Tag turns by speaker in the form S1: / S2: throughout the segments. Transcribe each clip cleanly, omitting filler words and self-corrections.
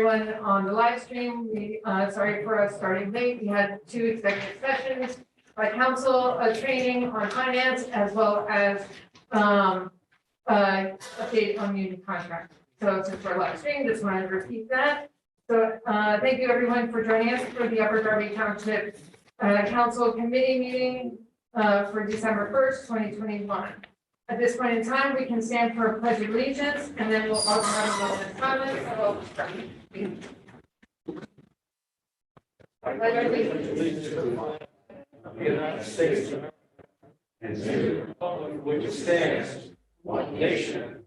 S1: everyone on the live stream. Sorry for us starting late. We had 2 executive sessions by council, a training on finance, as well as update on union contract. So since we're live stream, just wanted to repeat that. So thank you everyone for joining us for the Upper Darby Township Council Committee meeting for December 1st, 2021. At this point in time, we can stand for a pledge of allegiance, and then we'll also have a moment of silence. Pledge allegiance to the flag of the United States and to the republic which stands one nation,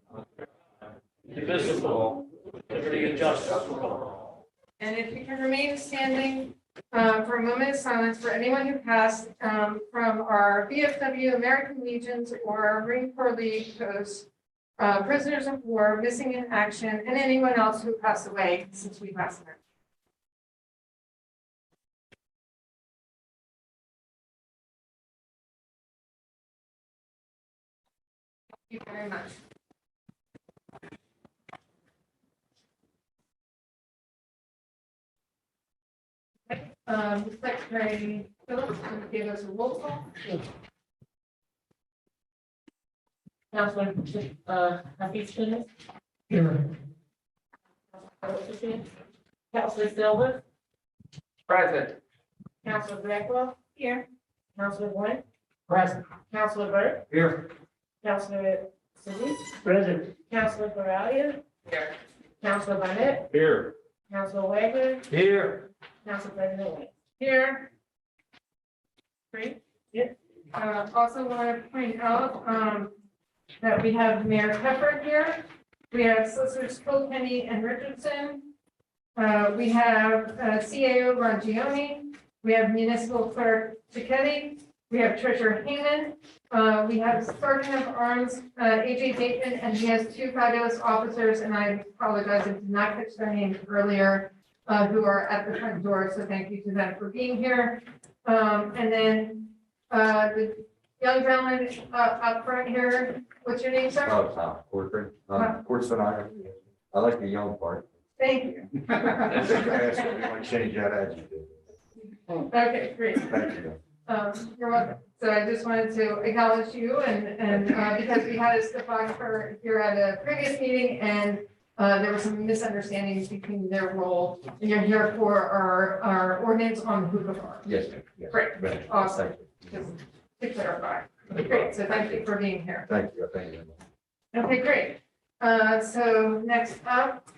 S1: indivisible, with liberty and justice for all. And if you can remain standing for a moment of silence for anyone who passed from our VFW, American Legions, or Marine Corps League posts, prisoners of war, missing in action, and anyone else who passed away since we passed them. Thank you very much. Secretary Phillips gave us a roll call.
S2: Councilor Hafiz here. Councilor Silva.
S3: Present.
S2: Councilor Blackwell here. Councilor Wynn.
S3: Present.
S2: Councilor Burke.
S3: Here.
S2: Councilor Sidney.
S3: Present.
S2: Councilor Corralia.
S3: Here.
S2: Councilor Barnett.
S3: Here.
S2: Councilor Wagner.
S3: Here.
S2: Council President White.
S1: Here. Great.
S2: Yep.
S1: Also want to point out that we have Mayor Pepper here. We have Solicitors Kilkenny and Richardson. We have CAO Rangioni. We have Municipal Clerk Cicchetti. We have Treasurer Heyman. We have Sergeant of Arms AJ Bateman, and he has 2 fabulous officers, and I apologize, I did not catch their names earlier, who are at the front door, so thank you to them for being here. And then the young gentleman up front here, what's your name, sir?
S4: Oh, Tom Corcoran. Corson, I like the young part.
S1: Thank you.
S4: I asked if you want to change that adjective.
S1: Okay, great.
S4: Thank you.
S1: You're welcome. So I just wanted to acknowledge you and because we had a stenographer here at a previous meeting, and there were some misunderstandings between their role, and you're here for our ordinance on hookah bar.
S4: Yes, yes.
S1: Great,
S4: Right.
S1: awesome. Just to clarify. Great, so thank you for being here.
S4: Thank you. Thank you.
S1: Okay, great. So next up,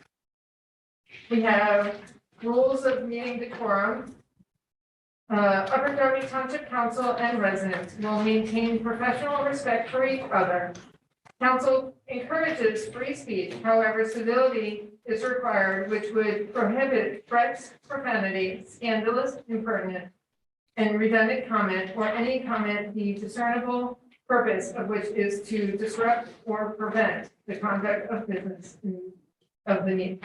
S1: we have rules of meeting decorum. Upper Darby Township Council and residents will maintain professional respect for each other. Council encourages free speech, however, civility is required, which would prohibit threats, profanity, scandalous, impertinent, and redundant comment, or any comment the discernible purpose of which is to disrupt or prevent the conduct of business of the meeting.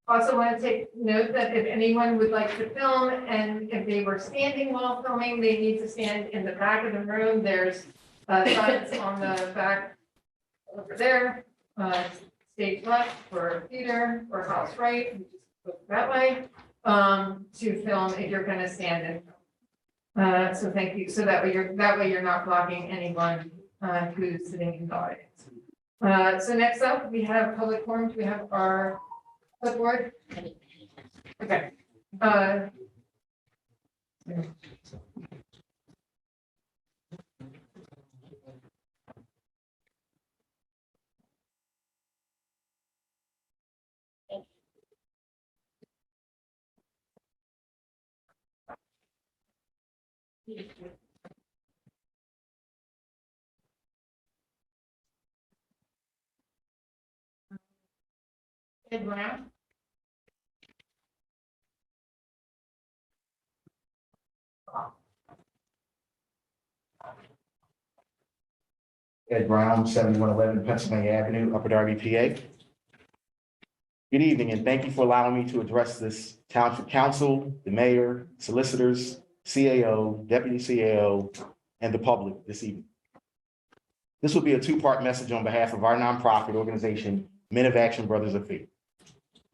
S1: Also want to take note that if anyone would like to film, and if they were standing while filming, they need to stand in the back of the room. There's signs on the back over there, stage left for theater, or house right, you just go that way, to film if you're going to stand and film. So thank you. So that way you're not blocking anyone who's sitting in the audience. So next up, we have public forums. We have our clipboard. Okay. Ed Brown.
S5: Ed Brown, 7111 Pennsylvania Avenue, Upper Darby, PA. Good evening, and thank you for allowing me to address this Township Council, the mayor, solicitors, CAO, deputy CAO, and the public this evening. This will be a 2-part message on behalf of our nonprofit organization, Men of Action Brothers of Faith.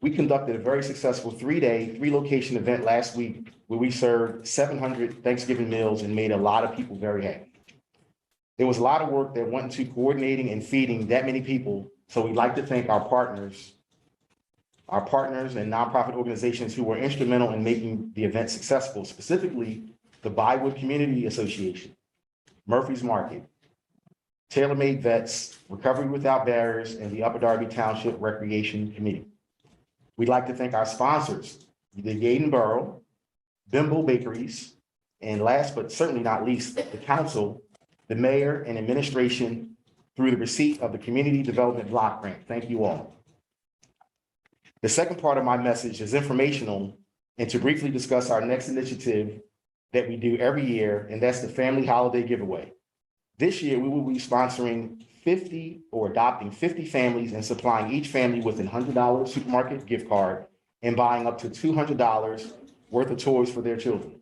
S5: We conducted a very successful 3-day, 3-location event last week where we served 700 Thanksgiving meals and made a lot of people very happy. There was a lot of work that went into coordinating and feeding that many people, so we'd like to thank our partners and nonprofit organizations who were instrumental in making the event successful, specifically the Bywood Community Association, Murphy's Market, Tailor Made Vets, Recovery Without Barriers, and the Upper Darby Township Recreation Committee. We'd like to thank our sponsors, the Gaydon Borough, Bimbo Bakeries, and last but certainly not least, the council, the mayor, and administration through the receipt of the Community Development Block Grant. Thank you all. The second part of my message is informational and to briefly discuss our next initiative that we do every year, and that's the Family Holiday Giveaway. This year, we will be sponsoring 50 or adopting 50 families and supplying each family with a $100 supermarket gift card and buying up to $200 worth of toys for their children.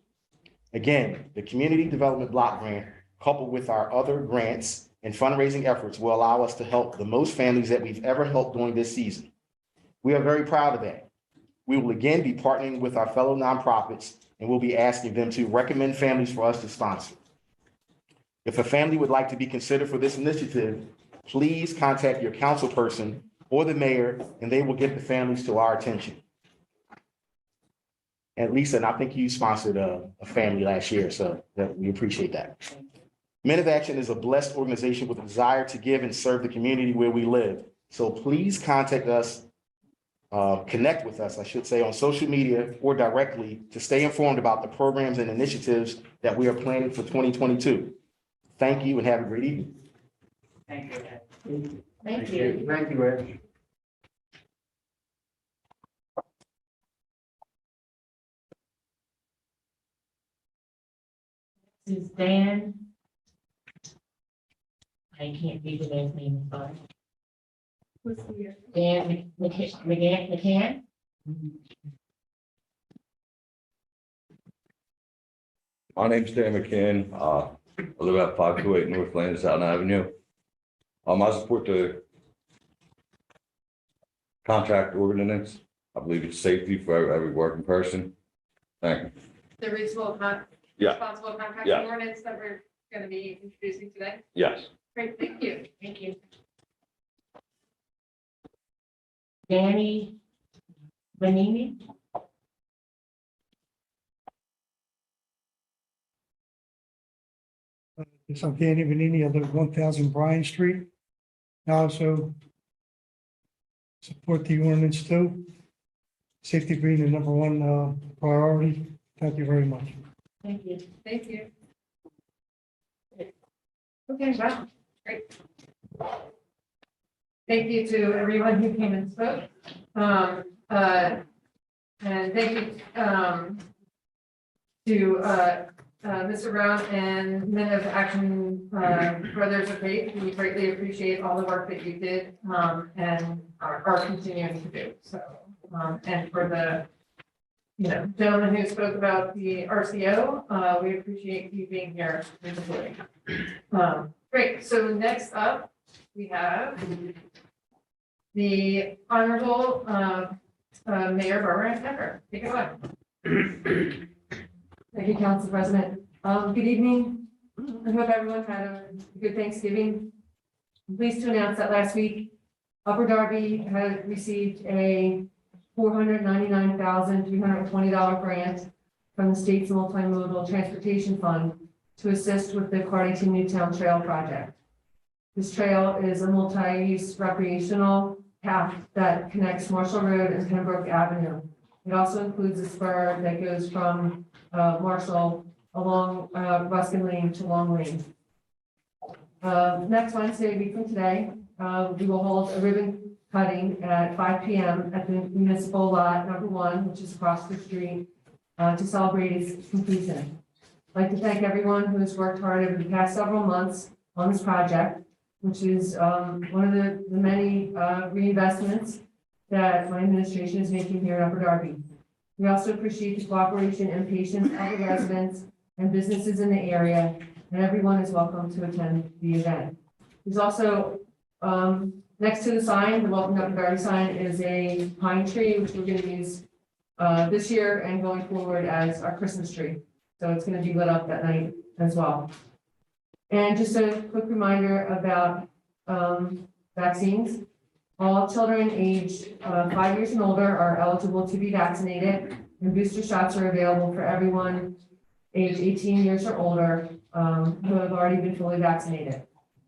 S5: Again, the Community Development Block Grant, coupled with our other grants and fundraising efforts, will allow us to help the most families that we've ever helped during this season. We are very proud of that. We will again be partnering with our fellow nonprofits, and we'll be asking them to recommend families for us to sponsor. If a family would like to be considered for this initiative, please contact your council person or the mayor, and they will get the families to our attention. And Lisa, and I think you sponsored a family last year, so we appreciate that. Men of Action is a blessed organization with a desire to give and serve the community where we live. So please contact us, connect with us, I should say, on social media or directly to stay informed about the programs and initiatives that we are planning for 2022. Thank you and have a great evening.
S3: Thank you, Ed.
S2: Thank you.
S3: Thank you, Ed.
S2: This is Dan. I can't read the man's name, sorry. Dan McCann.
S4: My name's Dan McCann. I live at 528 North Lansdowne Avenue. I support the contract ordinance. I believe it's safety for every working person. Thank you.
S1: The reasonable,
S4: Yeah.
S1: responsible contracting
S4: Yeah.
S1: ordinance that we're going to be introducing today.
S4: Yes.
S1: Great, thank you.
S2: Thank you. Danny Benini.
S6: Yes, I'm Danny Vanini. I live at 1000 Bryan Street. I also support the ordinance too. Safety being the number one priority. Thank you very much.
S2: Thank you.
S1: Thank you. Okay, wow, great. Thank you to everyone who came and spoke. And thank you to Mr. Brown and Men of Action Brothers of Faith. We greatly appreciate all the work that you did and are continuing to do. So, and for the gentleman who spoke about the RCO, we appreciate you being here and supporting. Great. So next up, we have the Honorable Mayor Barbara Tucker. Take it away.
S7: Thank you, Council President. Good evening. I hope everyone had a good Thanksgiving. I'm pleased to announce that last week, Upper Darby had received a $499,320 grant from the state's multimodal transportation fund to assist with the Cardington Newtown Trail project. This trail is a multi-use recreational path that connects Marshall Road and Pembroke Avenue. It also includes a spur that goes from Marshall along Ruskin Lane to Long Lane. Next Wednesday, a week from today, we will hold a ribbon cutting at 5 p.m. at the municipal lot number 1, which is across the street, to celebrate its completion. I'd like to thank everyone who has worked hard over the past several months on this project, which is one of the many reinvestments that my administration is making here in Upper Darby. We also appreciate the cooperation and patience of the residents and businesses in the area, and everyone is welcome to attend the event. There's also Next to the sign, the Welcome to Darby sign is a pine tree, which we're gonna use this year and going forward as our Christmas tree. So it's gonna be lit up that night as well. And just a quick reminder about vaccines. All children aged 5 years and older are eligible to be vaccinated, and booster shots are available for everyone age 18 years or older who have already been fully vaccinated.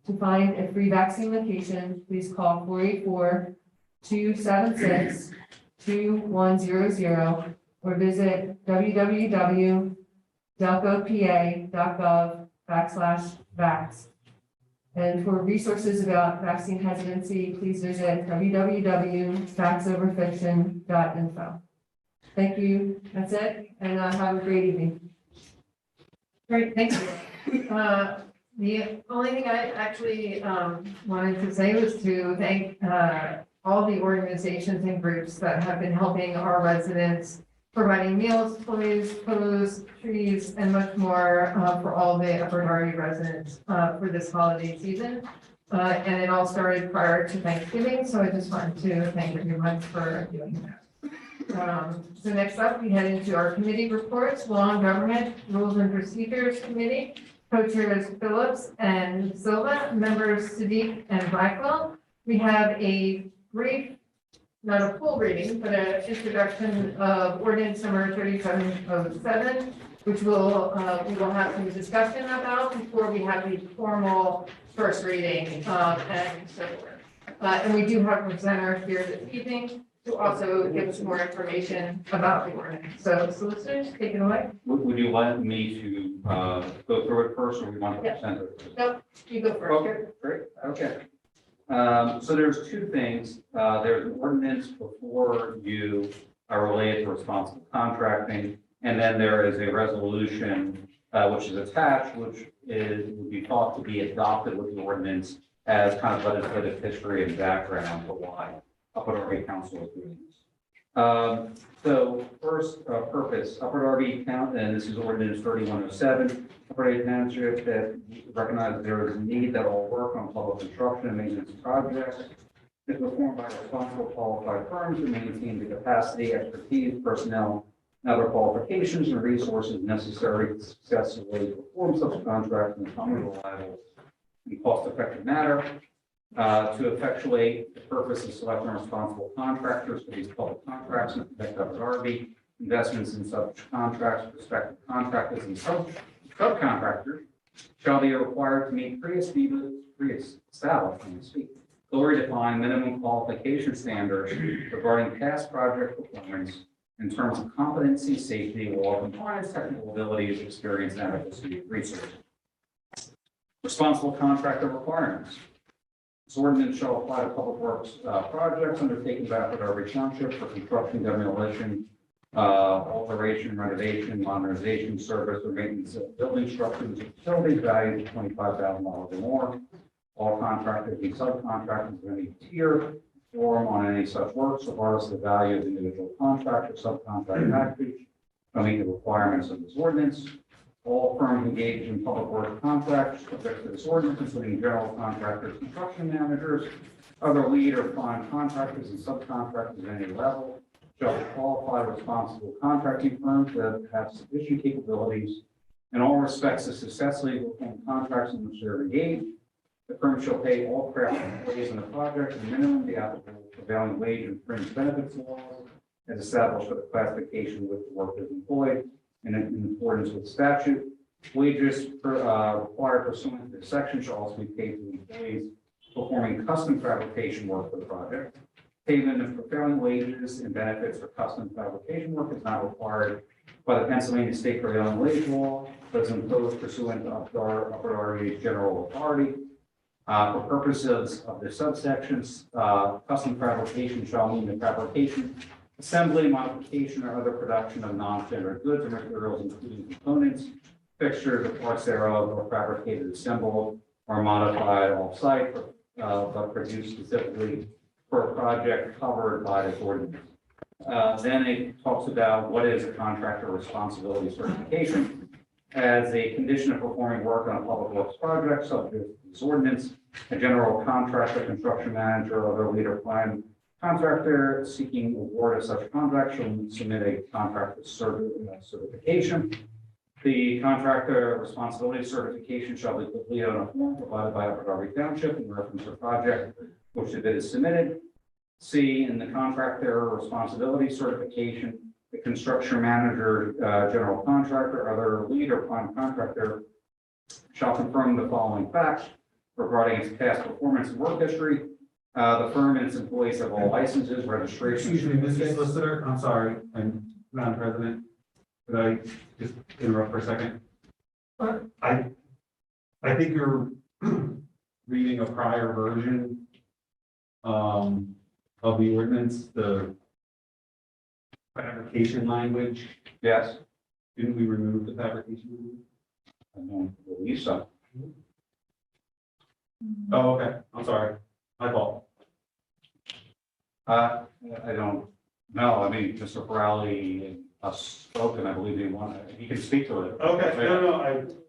S7: To find a free vaccine location, please call 484-276-2100 or visit www.delcopa.gov/vax. And for resources about vaccine hesitancy, please visit www.factsoverfiction.info. Thank you. That's it. And have a great evening.
S1: Great, thank you. The only thing I actually wanted to say was to thank all the organizations and groups that have been helping our residents, providing meals, toys, clothes, trees, and much more for all the Upper Darby residents for this holiday season. And it all started prior to Thanksgiving, so I just wanted to thank everyone for doing that. So next up, we head into our committee reports, Law and Government, Rules and Procedures Committee, co-chairs Phillips and Silva, members Sadiq and Blackwell. We have a brief, not a full reading, but an introduction of ordinance number 3707, which we will have some discussion about before we have the formal first reading and so forth. And we do have a presenter here this evening to also give us more information about the ordinance. So solicitors, take it away.
S3: Would you like me to go through it first, or we want to
S1: Yeah.
S3: present it?
S1: Nope, you go first.
S3: Okay, great, okay. So there's two things. There's an ordinance before you related to responsible contracting, and then there is a resolution which is attached, which would be thought to be adopted with the ordinance as kind of legislative history and background for why Upper Darby Council is doing this. So first purpose, Upper Darby Council, and this is ordinance 3107, Upper Darby Township that recognizes there is a need that all work on public construction and maintenance projects is performed by responsible qualified firms to maintain the capacity, expertise, personnel, and other qualifications and resources necessary to successfully perform such contracts in a timely, reliable, and cost-effective manner. To effectuate the purpose of selecting responsible contractors for these public contracts and protect Upper Darby. Investments in such contracts, prospective contractors and subcontractors shall be required to meet pre-established, clearly defined minimum qualification standards regarding past project performance in terms of competency, safety, law compliance, technical abilities, experience, and adequacy resources. Responsible contractor requirements. This ordinance shall apply to public works projects undertaken by Upper Darby Township for construction, demolition, alteration, renovation, modernization, service, or maintenance of building structures and facilities valued at $25,000 or more. All contractors and subcontractors of any tier perform on any such works, regardless of the value of the individual contract or subcontract package, shall meet the requirements of this ordinance. All firms engaged in public works contracts subject to this ordinance, including general contractors, construction managers, other lead or prime contractors and subcontractors at any level, shall be qualified responsible contracting firms that have sufficient capabilities in all respects to successfully perform contracts in which they are engaged. The firm shall pay all craft employees in the project the minimum the applicable prevailing wage and fringe benefits laws as established for the classification with the workers employed. In accordance with statute, wages required pursuant to this section shall also be paid to employees performing custom fabrication work for the project. Payment of prevailing wages and benefits for custom fabrication work is not required by the Pennsylvania State Prevailing Wage Law, but is imposed pursuant to Upper Darby's general authority. For purposes of the subsections, custom fabrication shall mean the fabrication, assembly, modification, or other production of non-standard goods or materials, including components, fixtures, or parts thereof, or fabricated, assembled, or modified off-site, but produced specifically for a project covered by this ordinance. Then it talks about what is a contractor responsibility certification. As a condition of performing work on a public works project subject to this ordinance, a general contractor, construction manager, or other leader prime contractor seeking award of such contract shall submit a contractor certification. The contractor responsibility certification shall be completed on a form provided by Upper Darby Township in reference to project which the bid is submitted. C, in the contractor responsibility certification, the construction manager, general contractor, other lead or prime contractor shall confirm the following facts regarding its past performance and work history. The firm and its employees have all licenses, registrations.
S8: Excuse me, Mr. Solicitor, I'm sorry, and Madam President, could I just interrupt for a second? I think you're reading a prior version of the ordinance, the fabrication language.
S3: Yes,
S8: Didn't we remove the fabrication language?
S3: I don't believe so.
S8: Oh, okay, I'm sorry, my fault.
S3: I don't know. I mean, Mr. Corrali and us spoken, I believe he can speak to it.
S8: Okay, no,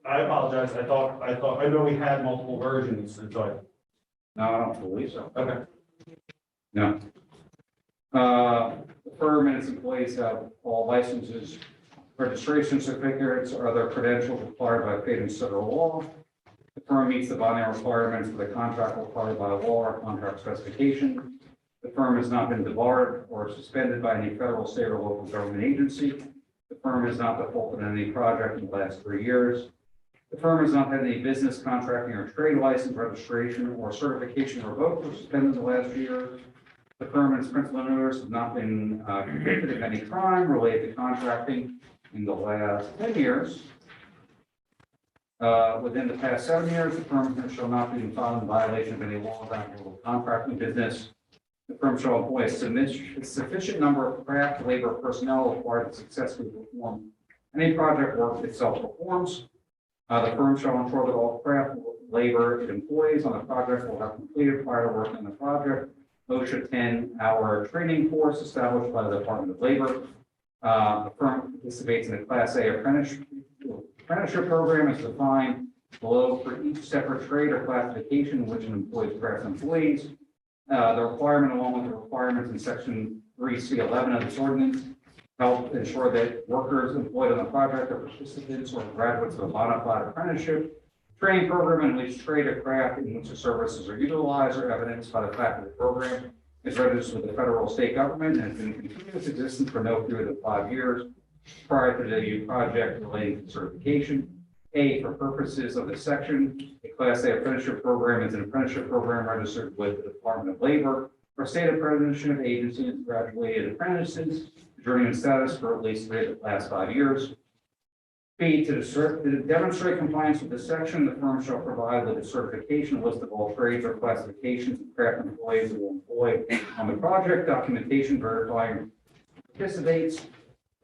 S8: I apologize, I know we had multiple versions, and so
S3: No, I don't believe so.
S8: okay.
S3: No. The firm and its employees have all licenses, registration certificates, or other credentials required by state and federal law. The firm meets the bonding requirements for the contract required by law or contract specification. The firm has not been debarred or suspended by any federal, state, or local government agency. The firm has not defaulted on any project in the last 3 years. The firm has not had any business, contracting, or trade license, registration, or certification revoked or suspended in the last year. The firm and its principal owners have not been convicted of any crime related to contracting in the last 10 years. Within the past 7 years, the firm shall not be found in violation of any law applicable to contracting business. The firm shall employ a sufficient number of craft labor personnel required to successfully perform any project work itself performs. The firm shall ensure that all craft labor it employs on the project will have completed prior to working on the project OSHA 10-hour training course established by the Department of Labor. The firm participates in a Class A apprenticeship program as defined below for each separate trade or classification in which an employee's craft employees. The requirement, along with the requirements in Section 3C11 of this ordinance, help ensure that workers employed on the project are participants or graduates of a bona fide apprenticeship training program in which trade or craft in which the services are utilized or evidenced by the fact that the program is registered with the federal or state government and has been in continuous existence for no period of 5 years prior to the project relating to certification. A, for purposes of this section, a Class A apprenticeship program is an apprenticeship program registered with the Department of Labor or state apprenticeship agency and graduated apprentices, journeyman status for at least 3 of the last 5 years. B, to demonstrate compliance with this section, the firm shall provide with a certification list of all trades or classifications of craft employees who will employ on the project, documentation verifying participates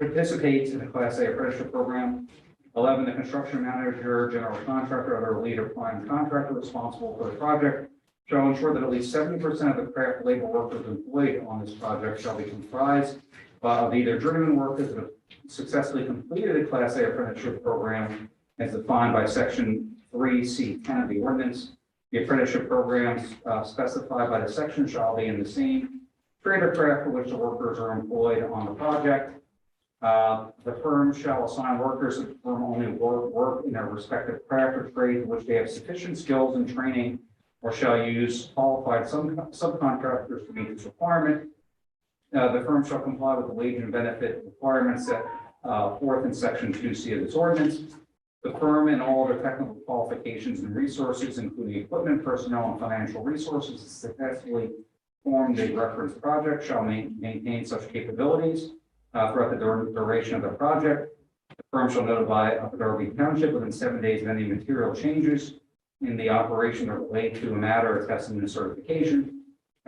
S3: in the Class A apprenticeship program. 11, the construction manager, general contractor, other lead or prime contractor responsible for the project shall ensure that at least 70% of the craft labor workers employed on this project shall be comprised of either journeyman workers that have successfully completed a Class A apprenticeship program as defined by Section 3C10 of the ordinance. The apprenticeship programs specified by the section shall be in the same trade or craft for which the workers are employed on the project. The firm shall assign workers that perform only work in their respective craft or trade in which they have sufficient skills and training, or shall use qualified subcontractors to meet this requirement. The firm shall comply with the wage and benefit requirements set forth in Section 2C of this ordinance. The firm and all other technical qualifications and resources, including equipment, personnel, and financial resources, to successfully perform the referenced project shall maintain such capabilities throughout the duration of the project. The firm shall notify Upper Darby Township within 7 days of any material changes in the operation that relate to a matter of testing and certification.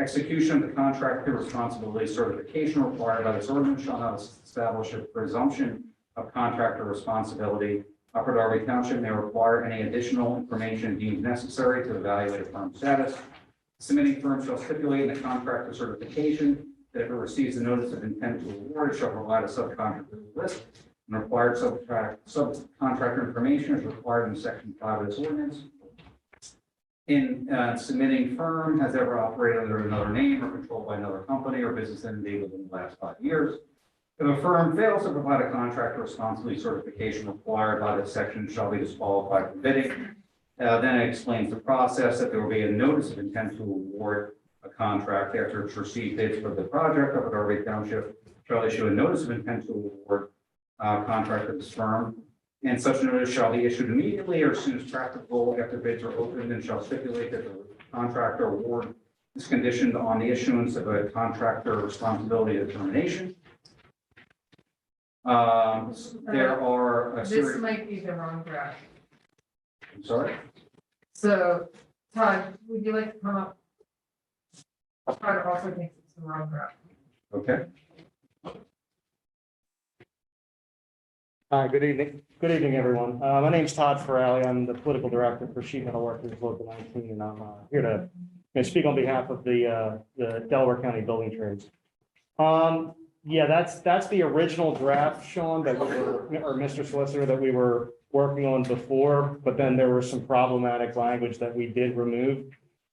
S3: Execution of the contractor responsibility certification required by this ordinance shall not establish a presumption of contractor responsibility. Upper Darby Township may require any additional information deemed necessary to evaluate a firm's status. The submitting firm shall stipulate in the contractor certification that if it receives a notice of intent to award, it shall provide a subcontractor list and required subcontractor information is required in Section 5 of this ordinance. in submitting firm has ever operated under another name or controlled by another company or business entity within the last 5 years. If a firm fails to provide a contractor responsibility certification required by this section, shall be disqualified from bidding. Then it explains the process, that there will be a notice of intent to award a contract after it's received bids for the project of Darby Township. Shall issue a notice of intent to award contract to this firm. And such notice shall be issued immediately or as soon as practicable after bids are opened, and shall stipulate that the contractor award is conditioned on the issuance of a contractor responsibility determination. There are a
S1: This
S3: series,
S1: might be the wrong draft.
S3: I'm sorry.
S1: So Todd, would you like to come up? Todd also thinks it's the wrong draft.
S3: Okay.
S9: Hi, good evening. Good evening, everyone. My name's Todd Farrelly. I'm the political director for Sheet Metal Workers Local 19, and I'm here to speak on behalf of the Delaware County Building Trades. Yeah, that's the original draft, Sean, that we were, or Mr. Solicitor, that we were working on before, but then there was some problematic language that we did remove.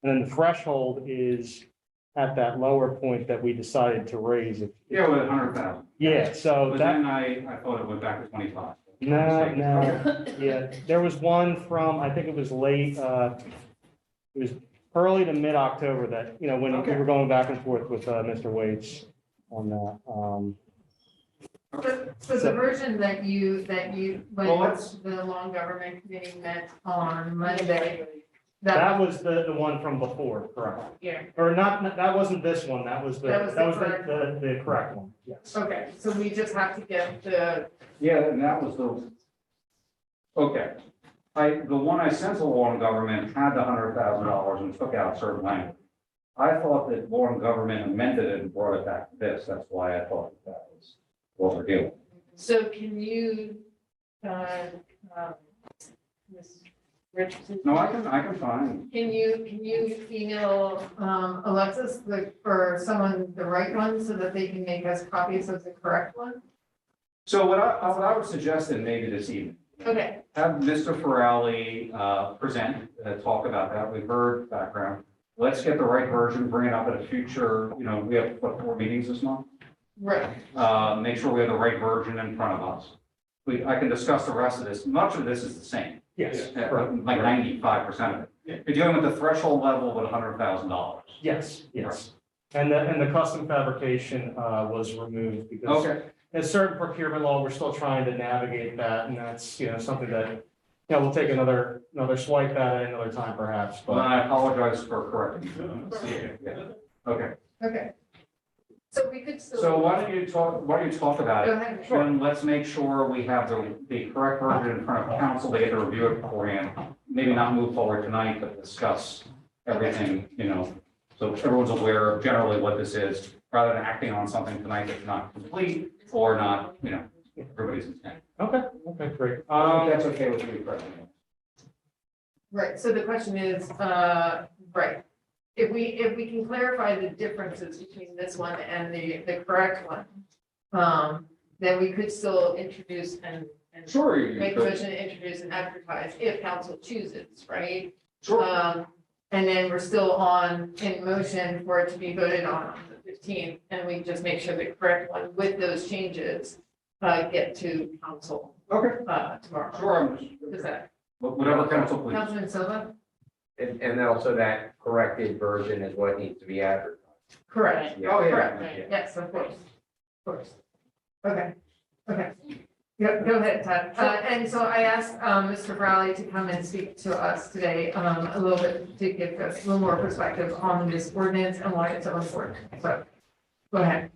S9: And then the threshold is at that lower point that we decided to raise it.
S3: Yeah, with 100,000.
S9: Yeah, so
S3: But
S9: that.
S3: then I thought it went back to 25.
S9: No, yeah, there was one from, I think it was late, it was early to mid-October that, when we
S3: Okay.
S9: were going back and forth with, Mr. Waits on that.
S1: So the version that you,
S3: Well,
S1: when
S3: let's-
S1: the long government committee met on Monday,
S9: That was the one from before, correct?
S1: yeah,
S9: Or not, that wasn't this one, that was
S1: That was the
S9: the correct one, yes.
S1: okay, so we just have to get the,
S3: Yeah, and that was the, okay. The one I sent to law and government had the $100,000 and took out certain language. I thought that law and government amended it and brought it back to this. That's why I thought that was what we're doing.
S1: so can you, Ms. Richardson?
S3: No, I can find.
S1: Can you email, Alexis, or someone the right one so that they can make us copies of the correct one?
S3: So what I would suggest in maybe this evening,
S1: Okay,
S3: have Mr. Farrelly present, talk about that. We've heard background. Let's get the right version, bring it up at a future, we have, 4 meetings this month?
S1: right,
S3: Make sure we have the right version in front of us. I can discuss the rest of this. Much of this is the same,
S9: Yes,
S3: like 95% of it. You're dealing with the threshold level with $100,000.
S9: yes. And the custom fabrication, was removed because
S3: Okay.
S9: there's certain procurement law, we're still trying to navigate that, and that's, something that, we'll take another swipe at it another time perhaps,
S3: Well,
S9: but.
S3: I apologize for correcting you. Yeah. Okay,
S1: okay. So we could still.
S3: so why don't you talk about
S1: Go
S3: it?
S1: ahead.
S3: And let's make sure we have the correct version in front of council. They get to review it beforehand. Maybe not move forward tonight, but discuss everything, so everyone's aware of generally what this is, rather than acting on something tonight that's not complete or not, everybody's intent.
S9: Okay, great.
S3: That's okay with you, President.
S1: Right, so the question is, right, if we can clarify the differences between this one and the correct one, then we could still introduce and
S3: Sure. you
S1: make a
S3: could.
S1: motion to introduce and advertise if council chooses, right?
S3: Sure.
S1: And then we're still in motion for it to be voted on the 15th, and we just make sure the correct one with those changes get to council
S3: Okay,
S1: tomorrow.
S3: sure.
S1: Is that,
S3: Whatever council please.
S1: Councilman Silva?
S10: And also that corrected version is what needs to be advertised.
S1: Correct.
S10: Yeah.
S3: Oh, yeah.
S1: Correct, yes, of course. Okay. Yep, go ahead, Todd. And so I asked, Mr. Browley to come and speak to us today, a little bit, to give us a little more perspective on this ordinance and why it's so important. So, go ahead.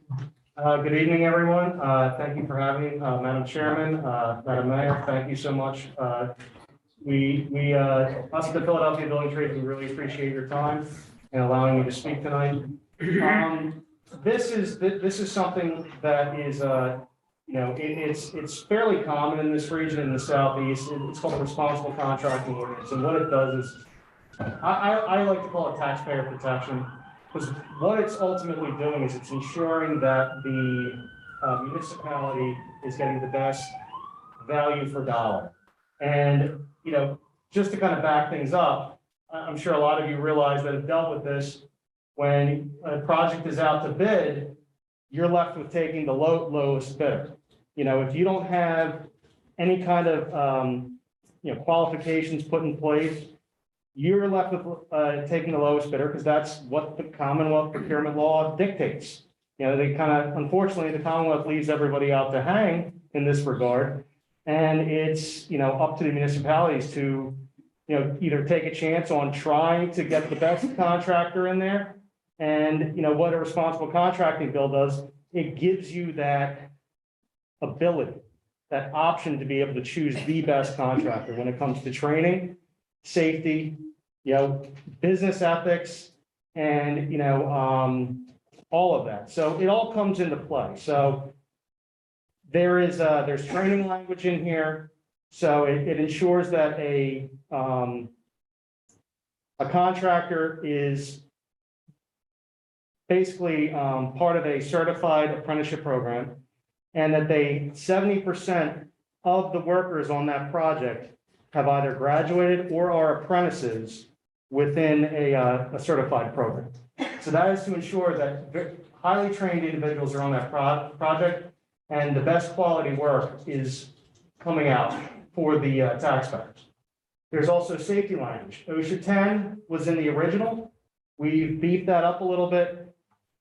S9: Good evening, everyone. Thank you for having me, Madam Chairman, Madam Mayor, thank you so much. Us at the Philadelphia Building Trades, we really appreciate your time and allowing me to speak tonight. This is something that is, it's fairly common in this region in the southeast. It's called responsible contracting ordinance, and what it does is, I like to call it taxpayer protection, because what it's ultimately doing is it's ensuring that the municipality is getting the best value for dollar. And, just to kind of back things up, I'm sure a lot of you realize that have dealt with this. When a project is out to bid, you're left with taking the lowest bidder. You know, if you don't have any kind of, qualifications put in place, you're left with taking the lowest bidder because that's what the Commonwealth procurement law dictates. You know, they kind of, unfortunately, the Commonwealth leaves everybody out to hang in this regard. And it's, up to the municipalities to, either take a chance on trying to get the best contractor in there. And, what a responsible contracting bill does, it gives you that ability, that option to be able to choose the best contractor when it comes to training, safety, business ethics, and, all of that. So it all comes into play. So there's training language in here. So it ensures that a contractor is basically part of a certified apprenticeship program, and that 70% of the workers on that project have either graduated or are apprentices within a certified program. So that is to ensure that highly trained individuals are on that project, and the best quality work is coming out for the taxpayers. There's also safety language. OSHA 10 was in the original. We've beefed that up a little bit.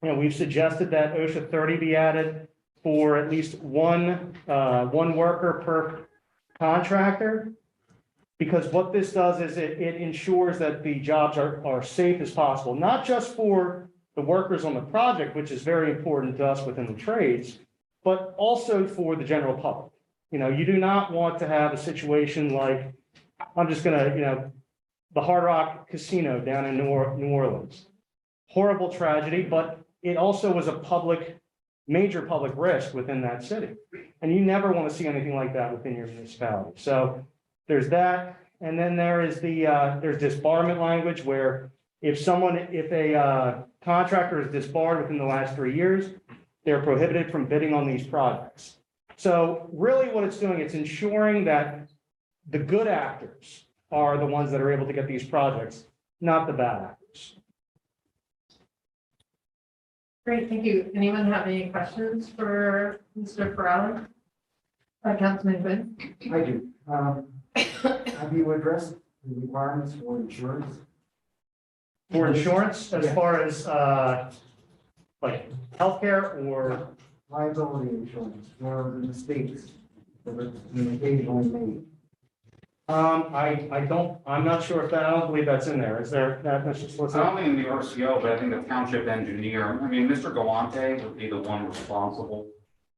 S9: We've suggested that OSHA 30 be added for at least one worker per contractor. Because what this does is it ensures that the jobs are safe as possible, not just for the workers on the project, which is very important to us within the trades, but also for the general public. You do not want to have a situation like, I'm just gonna, the Hard Rock Casino down in New Orleans. Horrible tragedy, but it also was a major public risk within that city. And you never want to see anything like that within your municipality. So there's that. And then there's disbarment language where if a contractor is disbarred within the last 3 years, they're prohibited from bidding on these projects. So really what it's doing, it's ensuring that the good actors are the ones that are able to get these projects, not the bad actors.
S1: Great, thank you. Anyone have any questions for Mr. Farrell? Councilman Quinn?
S11: I do. Have you addressed the requirements for insurance?
S9: For insurance, as far as like healthcare or
S11: Liability insurance for the mistakes that were occasionally made.
S9: I'm not sure if I don't believe that's in there. Is there, that's just what's
S3: Not only in the RCO, but I think the township engineer, Mr. Galante would be the one responsible.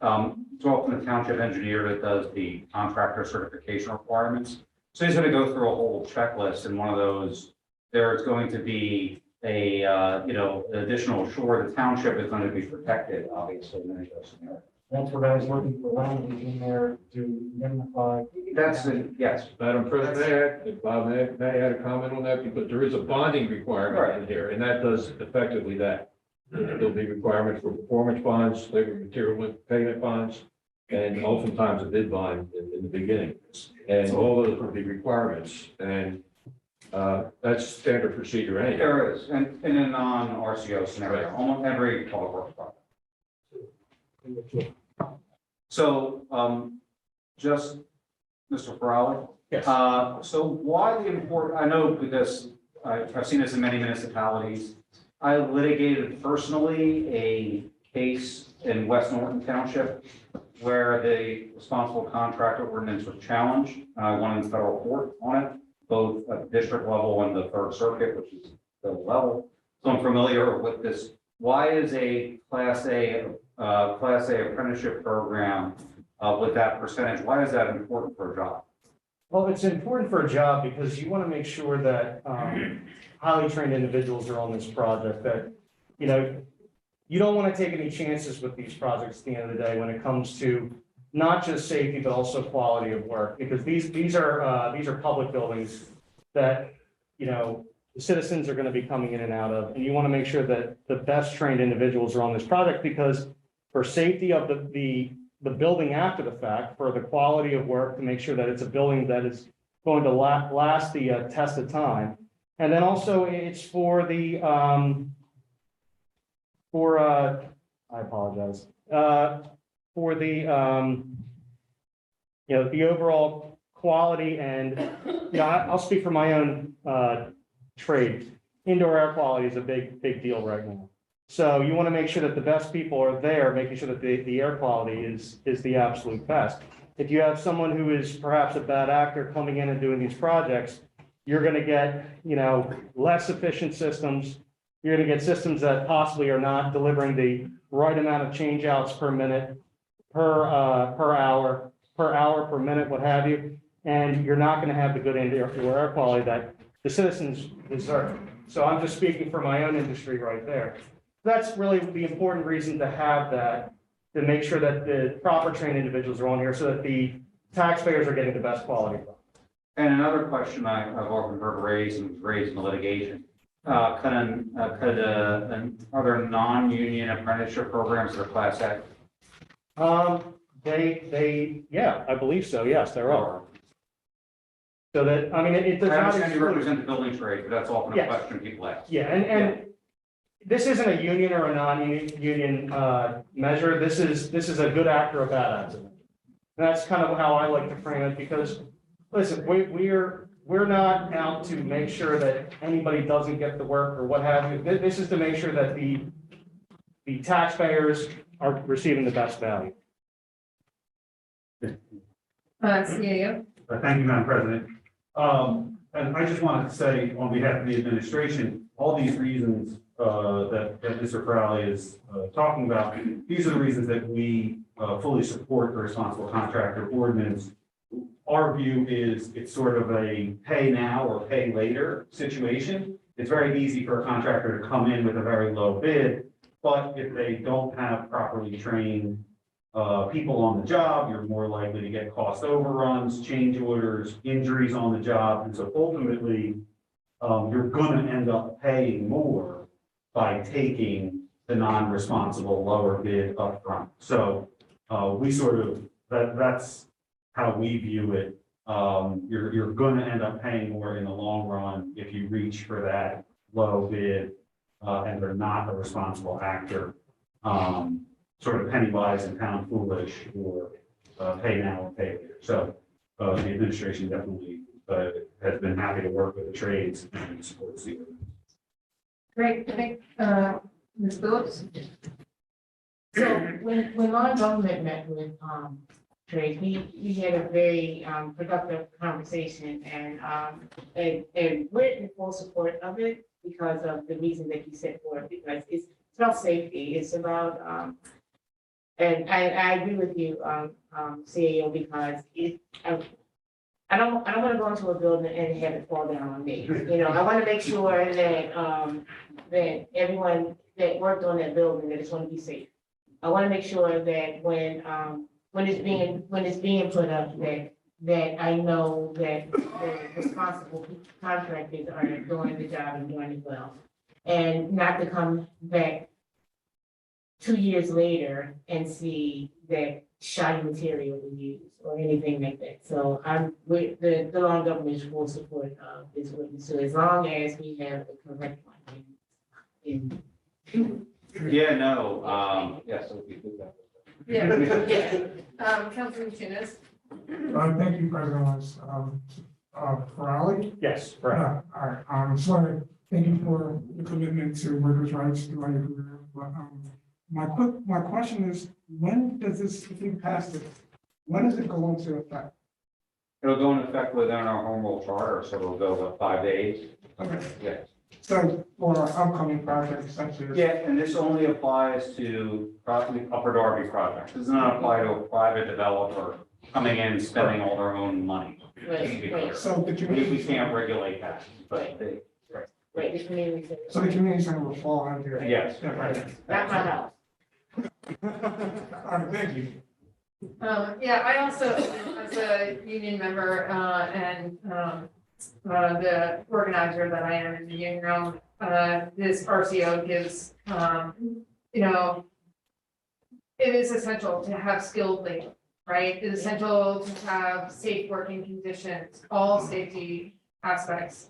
S3: It's often the township engineer that does the contractor certification requirements. So he's going to go through a whole checklist, and one of those, there's going to be a, an additional shore. The township is going to be protected, obviously, in any of those scenarios.
S11: That's what I was looking for, language in there to indemnify.
S3: That's, yes.
S12: Madam President, if Bob, may I add a comment on that? Because there is a bonding requirement in here, and that does effectively that. There'll be requirements for performance bonds, labor material payment bonds, and oftentimes a bid bond in the beginning. And all those will be requirements, and that's standard procedure anyway.
S3: There is, and in a non-RCO scenario, almost every public works project. So, just, Mr. Farrelly?
S9: Yes.
S3: So why the important, I know because I've seen this in many municipalities. I litigated personally a case in West Norton Township where the responsible contractor ordinance was challenged. I won in federal court on it, both at the district level and the Third Circuit, which is the level. So I'm familiar with this. Why is a Class A apprenticeship program with that percentage? Why is that important for a job?
S9: Well, it's important for a job because you want to make sure that highly trained individuals are on this project, that, you don't want to take any chances with these projects at the end of the day when it comes to not just safety, but also quality of work, because these are public buildings that, the citizens are going to be coming in and out of, and you want to make sure that the best trained individuals are on this project, because for safety of the building after the fact, for the quality of work, to make sure that it's a building that is going to last the test of time, And then also it's for the, I apologize, for the, the overall quality and, I'll speak for my own, trade. Indoor air quality is a big deal right now. So you want to make sure that the best people are there, making sure that the air quality is the absolute best. If you have someone who is perhaps a bad actor coming in and doing these projects, you're going to get, less efficient systems. You're going to get systems that possibly are not delivering the right amount of change outs per minute, per hour, per minute, what have you. And you're not going to have the good indoor air quality that the citizens deserve. So I'm just speaking for my own industry right there. That's really the important reason to have that, to make sure that the proper trained individuals are on here so that the taxpayers are getting the best quality.
S3: And another question I've often heard raised and was raised in the litigation, are there non-union apprenticeship programs that are Class A?
S9: Yeah, I believe so. Yes, there are. So that, it does
S3: I
S9: not
S3: understand you
S9: exclude.
S3: represent the building trade, but that's often a
S9: Yes.
S3: question people ask.
S9: Yeah, and this isn't a union or a non-union measure. This is a good act or a bad act. And that's kind of how I like to frame it, because, listen, we're not out to make sure that anybody doesn't get the work or what have you. This is to make sure that the taxpayers are receiving the best value.
S1: CAO.
S8: Thank you, Madam President. And I just wanted to say on behalf of the administration, all these reasons that Mr. Crowley is talking about, these are the reasons that we fully support the responsible contractor ordinance. Our view is it's sort of a pay now or pay later situation. It's very easy for a contractor to come in with a very low bid, but if they don't have properly trained people on the job, you're more likely to get cost overruns, change orders, injuries on the job. And so ultimately, you're going to end up paying more by taking the non-responsible lower bid upfront. So we sort of, that's how we view it. You're going to end up paying more in the long run if you reach for that low bid and they're not a responsible actor. Sort of penny wise and pound foolish, or pay now or pay later. So the administration definitely has been happy to work with the trades and supports the ordinance.
S1: Great, thank, Ms. Phillips.
S2: So when non-government met with trade, we had a very productive conversation, and we're in full support of it because of the reason that you set forth, because it's about safety, it's about and I agree with you, CAO, because I don't want to go into a building and have it fall down on me. I want to make sure that that everyone that worked on that building, that it's going to be safe. I want to make sure that when it's being put up, that I know that the responsible contractors are doing the job and doing it well, and not to come back 2 years later and see that shoddy material was used or anything like that. So I'm with the law government's full support of this witness. So as long as we have the correct one in.
S3: Yeah, no, yes, we do that.
S1: Yeah. Councilman Tunis.
S6: Thank you, President Farrelly.
S9: Yes, correct.
S6: All right, I just want to thank you for the commitment to workers' rights throughout your career. But my question is, when does this, if you pass it, when does it go into effect?
S3: It'll go into effect within our home rule charter, so it'll go about 5 days.
S6: Okay,
S3: Yes.
S6: so for upcoming projects such as.
S3: Yeah, and this only applies to probably Upper Darby projects. This does not apply to a private developer coming in and spending all their own money.
S2: Right.
S6: So the
S3: We
S6: community,
S3: can't regulate that, but they,
S2: Right, the community center.
S6: so the community center will fall under.
S3: yes.
S6: Yeah, right.
S2: Not my house.
S6: All right, thank you.
S1: Yeah, I also, as a union member, and the organizer that I am in the union realm, this RCO gives, it is essential to have skilled labor, right? It is essential to have safe working conditions, all safety aspects,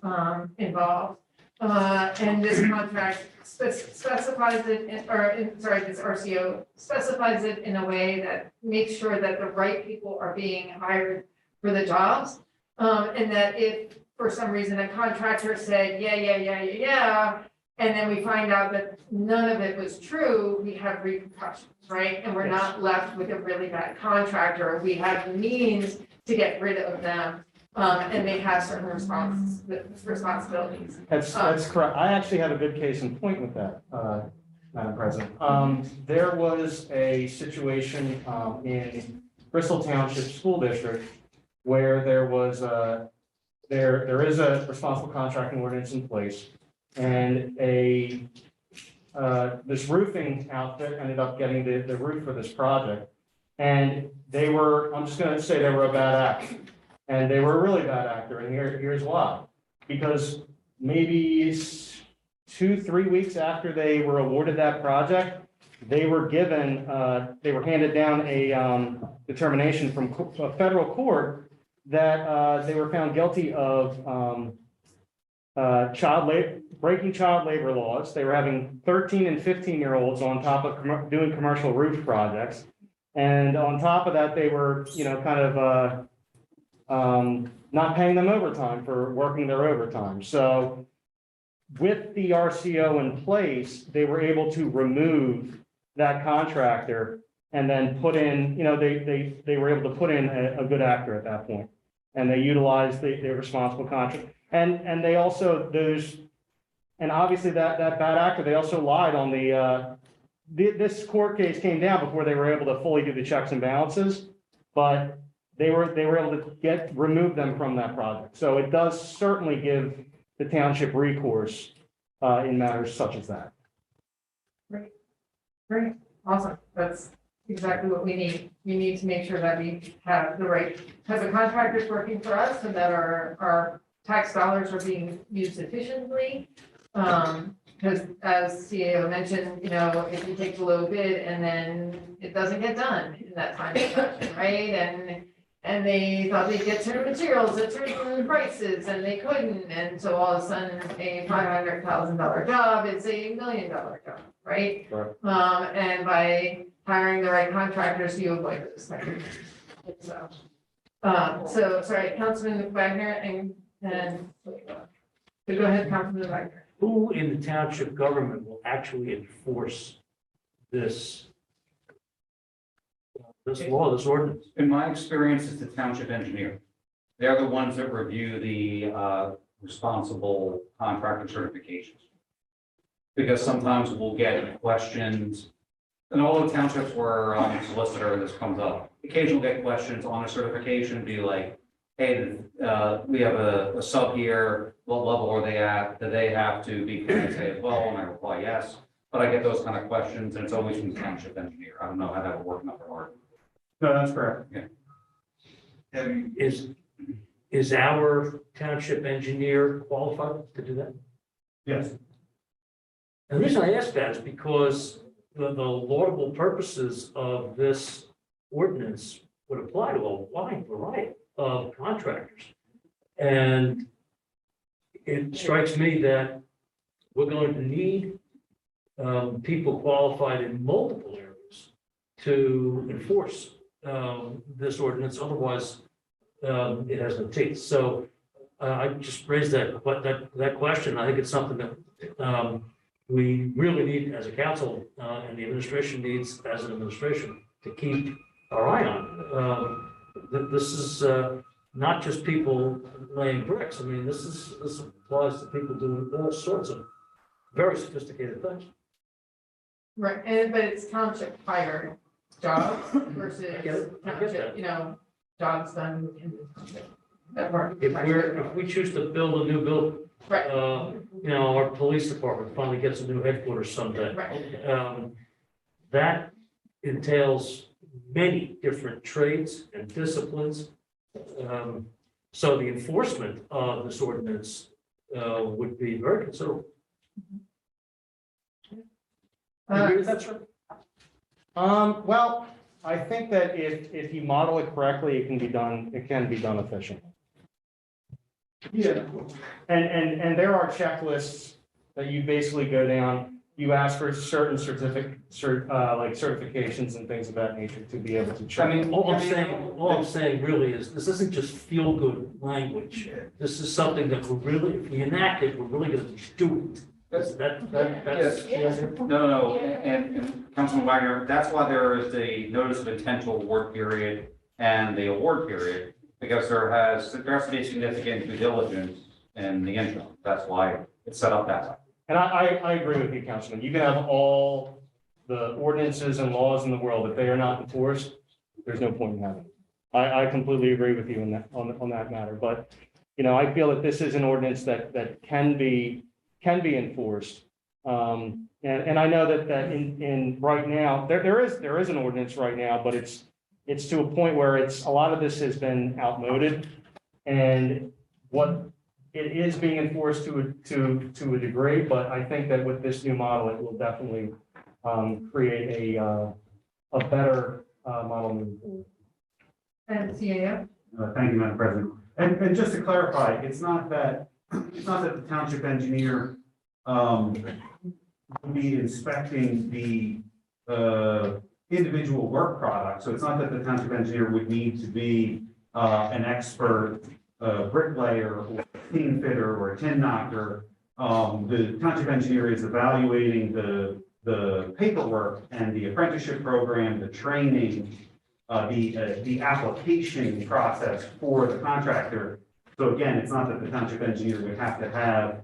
S1: involved. And this contract specifies it, this RCO specifies it in a way that makes sure that the right people are being hired for the jobs. And that if for some reason a contractor said, yeah, and then we find out that none of it was true, we have repercussions, right? And we're not left with a really bad contractor. We have the means to get rid of them. And they have certain responsibilities.
S9: That's correct. I actually have a good case in point with that, Madam President. There was a situation, in Bristol Township School District where there was there is a responsible contracting ordinance in place. And this roofing outfit ended up getting the roof for this project. And they were, I'm just gonna say they were a bad actor. And they were a really bad actor, and here's why. Because maybe 2-3 weeks after they were awarded that project, they were given, they were handed down a determination from a federal court that they were found guilty of breaking child labor laws. They were having 13 and 15-year-olds on top of doing commercial roof projects. And on top of that, they were, kind of not paying them overtime for working their overtime. So with the RCO in place, they were able to remove that contractor and then put in, they were able to put in a good actor at that point. And they utilized their responsible contract. And they also, and obviously that bad actor, they also lied on this court case came down before they were able to fully do the checks and balances, but they were able to remove them from that project. So it does certainly give the township recourse in matters such as that.
S1: Great, awesome. That's exactly what we need. We need to make sure that we have the right type of contractors working for us and that our tax dollars are being used efficiently. Because as CAO mentioned, if you take the low bid and then it doesn't get done in that time, right? And they thought they'd get certain materials at certain prices and they couldn't. And so all of a sudden a $500,000 job is a $1 million job, right?
S9: Right.
S1: And by hiring the right contractors, you avoid those things. So sorry, Councilman Wagner and go ahead, Councilman Wagner.
S13: Who in the township government will actually enforce this law, this ordinance?
S3: In my experience, it's the township engineer. They're the ones that review the responsible contractor certifications. Because sometimes we'll get questions, and all the townships where I'm a solicitor, this comes up. Occasionally we'll get questions on a certification, be like, hey, we have a sub here, what level are they at? Do they have to be cleared as well? And I reply, yes. But I get those kind of questions, and it's always from the township engineer. I don't know how that would work in Upper Harbor.
S9: No, that's correct.
S3: Yeah.
S13: Is our township engineer qualified to do that?
S9: Yes.
S13: And the reason I ask that is because the laudable purposes of this ordinance would apply to a wide variety of contractors. And it strikes me that we're going to need people qualified in multiple areas to enforce this ordinance. Otherwise, it has no teeth. So I just raised that question. I think it's something that we really need as a council and the administration needs as an administration to keep our eye on. This is not just people laying bricks. I mean, this applies to people doing all sorts of very sophisticated things.
S1: Right, but it's township hired jobs versus township, jobs done in the township.
S13: If we choose to build a new building,
S1: Right.
S13: Our police department finally gets a new headquarters someday.
S1: Right.
S13: That entails many different trades and disciplines. So the enforcement of this ordinance would be very considerable.
S9: Well, I think that if you model it correctly, it can be done efficiently.
S6: Yeah.
S9: And there are checklists that you basically go down. You ask for certain like certifications and things of that nature to be able to check.
S3: I mean,
S13: All I'm saying really is, this isn't just feel-good language. This is something that we're really, if we enact it, we're really gonna do it. That's.
S3: No, and Councilman Wagner, that's why there is the notice of intent to award period and the award period, because there has to be significant due diligence in the interim. That's why it's set up that way.
S9: And I agree with you, Councilman. You can have all the ordinances and laws in the world. If they are not enforced, there's no point in having it. I completely agree with you on that matter. But, you know, I feel that this is an ordinance that can be enforced. And I know that in right now, there is an ordinance right now, but it's to a point where a lot of this has been outmoded. And what it is being enforced to a degree, but I think that with this new model, it will definitely create a better model moving forward.
S7: And CAO?
S8: Thank you, Madam President. And just to clarify, it's not that the township engineer will be inspecting the individual work product. So it's not that the township engineer would need to be an expert bricklayer or tin fitter or a tin knocker. The township engineer is evaluating the paperwork and the apprenticeship program, the training, the application process for the contractor. So again, it's not that the township engineer would have to have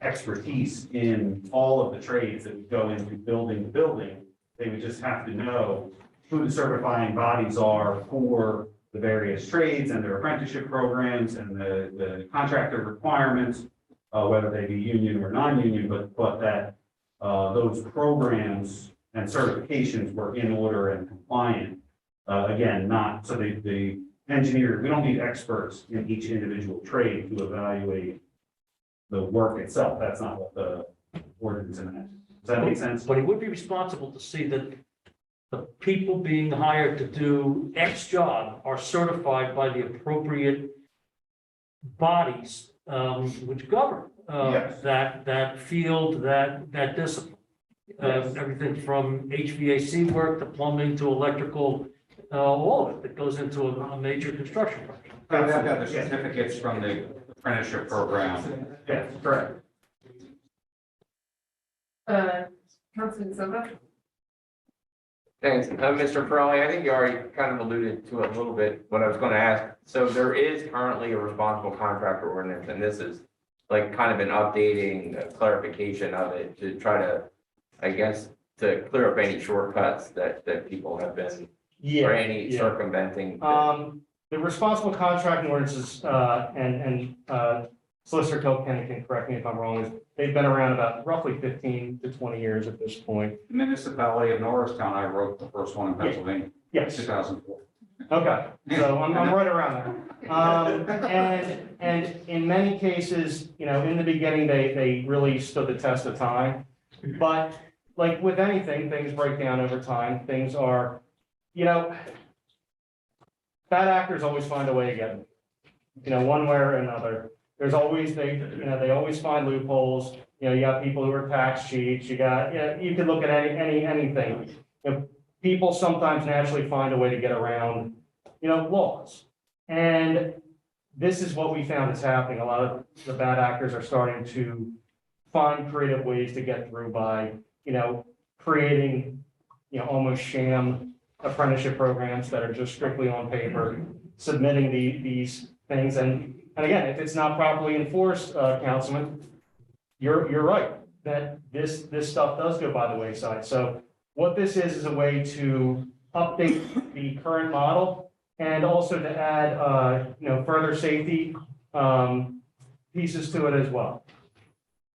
S8: expertise in all of the trades that would go into building the building. They would just have to know who the certifying bodies are for the various trades and their apprenticeship programs and the contractor requirements, whether they be union or non-union, but that those programs and certifications were in order and compliant. Again, not, so the engineer, we don't need experts in each individual trade to evaluate the work itself. That's not what the ordinance meant. Does that make sense?
S13: But he would be responsible to see that the people being hired to do X job are certified by the appropriate bodies, which govern
S8: Yes.
S13: that field, that discipline. Everything from HVAC work to plumbing to electrical, all of it that goes into a major construction project.
S3: They have to have the certificates from the apprenticeship program.
S8: Yes, correct.
S1: Councilman Silva?
S10: Thanks. Mr. Farrelly, I think you already kind of alluded to it a little bit, what I was going to ask. So there is currently a responsible contractor ordinance, and this is like kind of an updating, clarification of it to try to, I guess, to clear up any shortcuts that people have been, or any circumventing.
S9: The responsible contracting ordinances, and Solicitor Kilkenny can correct me if I'm wrong, they've been around about roughly 15 to 20 years at this point.
S3: The municipality of Norristown, I wrote the first one in Pennsylvania,
S9: Yes.
S3: 2004.
S9: Okay, so I'm right around there. And in many cases, you know, in the beginning, they really stood the test of time. But like with anything, things break down over time. Things are, you know, bad actors always find a way to get them, you know, one way or another. There's always, they always find loopholes. You know, you got people who are tax cheats. You got, you can look at anything. You know, people sometimes naturally find a way to get around, you know, laws. And this is what we found is happening. A lot of the bad actors are starting to find creative ways to get through by, you know, creating, you know, almost sham apprenticeship programs that are just strictly on paper, submitting these things. And again, if it's not properly enforced, Councilman, you're right, that this stuff does go by the wayside. So what this is a way to update the current model and also to add, you know, further safety pieces to it as well.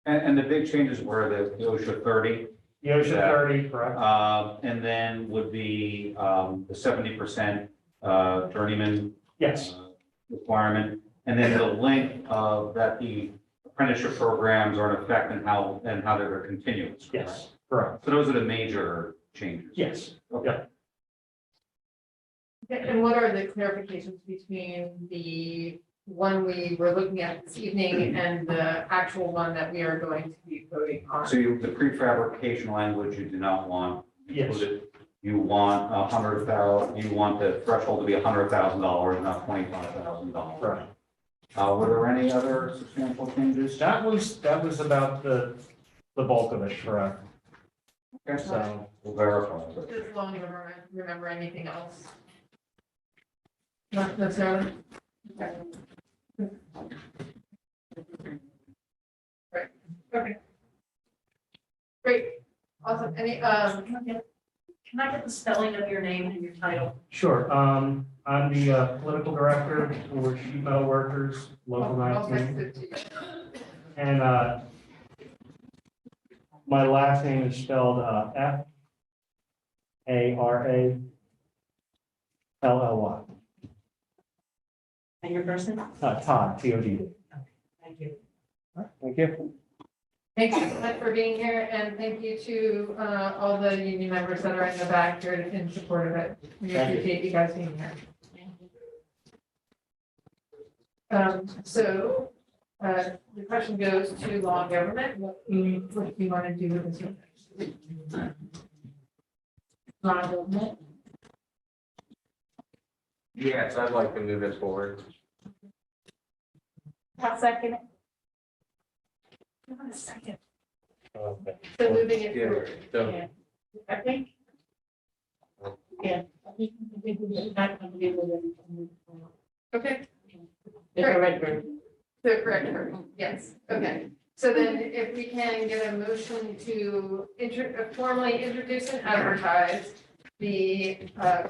S3: And the big changes were the OSHA 30.
S9: The OSHA 30, correct?
S3: And then would be the 70% journeyman
S9: Yes,
S3: requirement. And then the length of that the apprenticeship programs are in effect and how they're continuous. Correct?
S9: yes, correct.
S3: So those are the major changes.
S9: Yes,
S3: Okay.
S1: And what are the clarifications between the one we were looking at this evening and the actual one that we are going to be voting on.
S3: So the prefabrication language you do not want
S9: Yes.
S3: included. You want you want the threshold to be $100,000, not $25,000.
S9: Right.
S3: Were there any other substantial changes?
S9: That was about the bulk of it, correct?
S3: Okay,
S9: So,
S3: we'll verify.
S1: Does Long remember anything else? Not necessarily. Okay. Right, okay. Great, awesome. Any,
S7: Can I get the spelling of your name and your title?
S9: sure, I'm the political director for sheet metal workers, local
S1: I'll text
S9: 19.
S1: it to you.
S9: And my last name is spelled Farallly.
S7: And your first name?
S9: Todd, T-O-D.
S7: Thank you.
S9: Thank you.
S1: Thank you so much for being here, and thank you to all the union members that are in the back here in support of it. We
S9: Thank you.
S1: appreciate you guys being here. So the question goes to law and government. What do you want to do with this one? Law and government?
S10: Yes, I'd like to move it forward.
S1: I'll second it. Give it a second. So moving it
S10: Yeah,
S1: forward.
S10: so,
S2: I think. Yeah, I think we should not come together with it.
S1: Okay.
S2: The correct version.
S1: The correct version, yes, okay. So then if we can get a motion to formally introduce and advertise the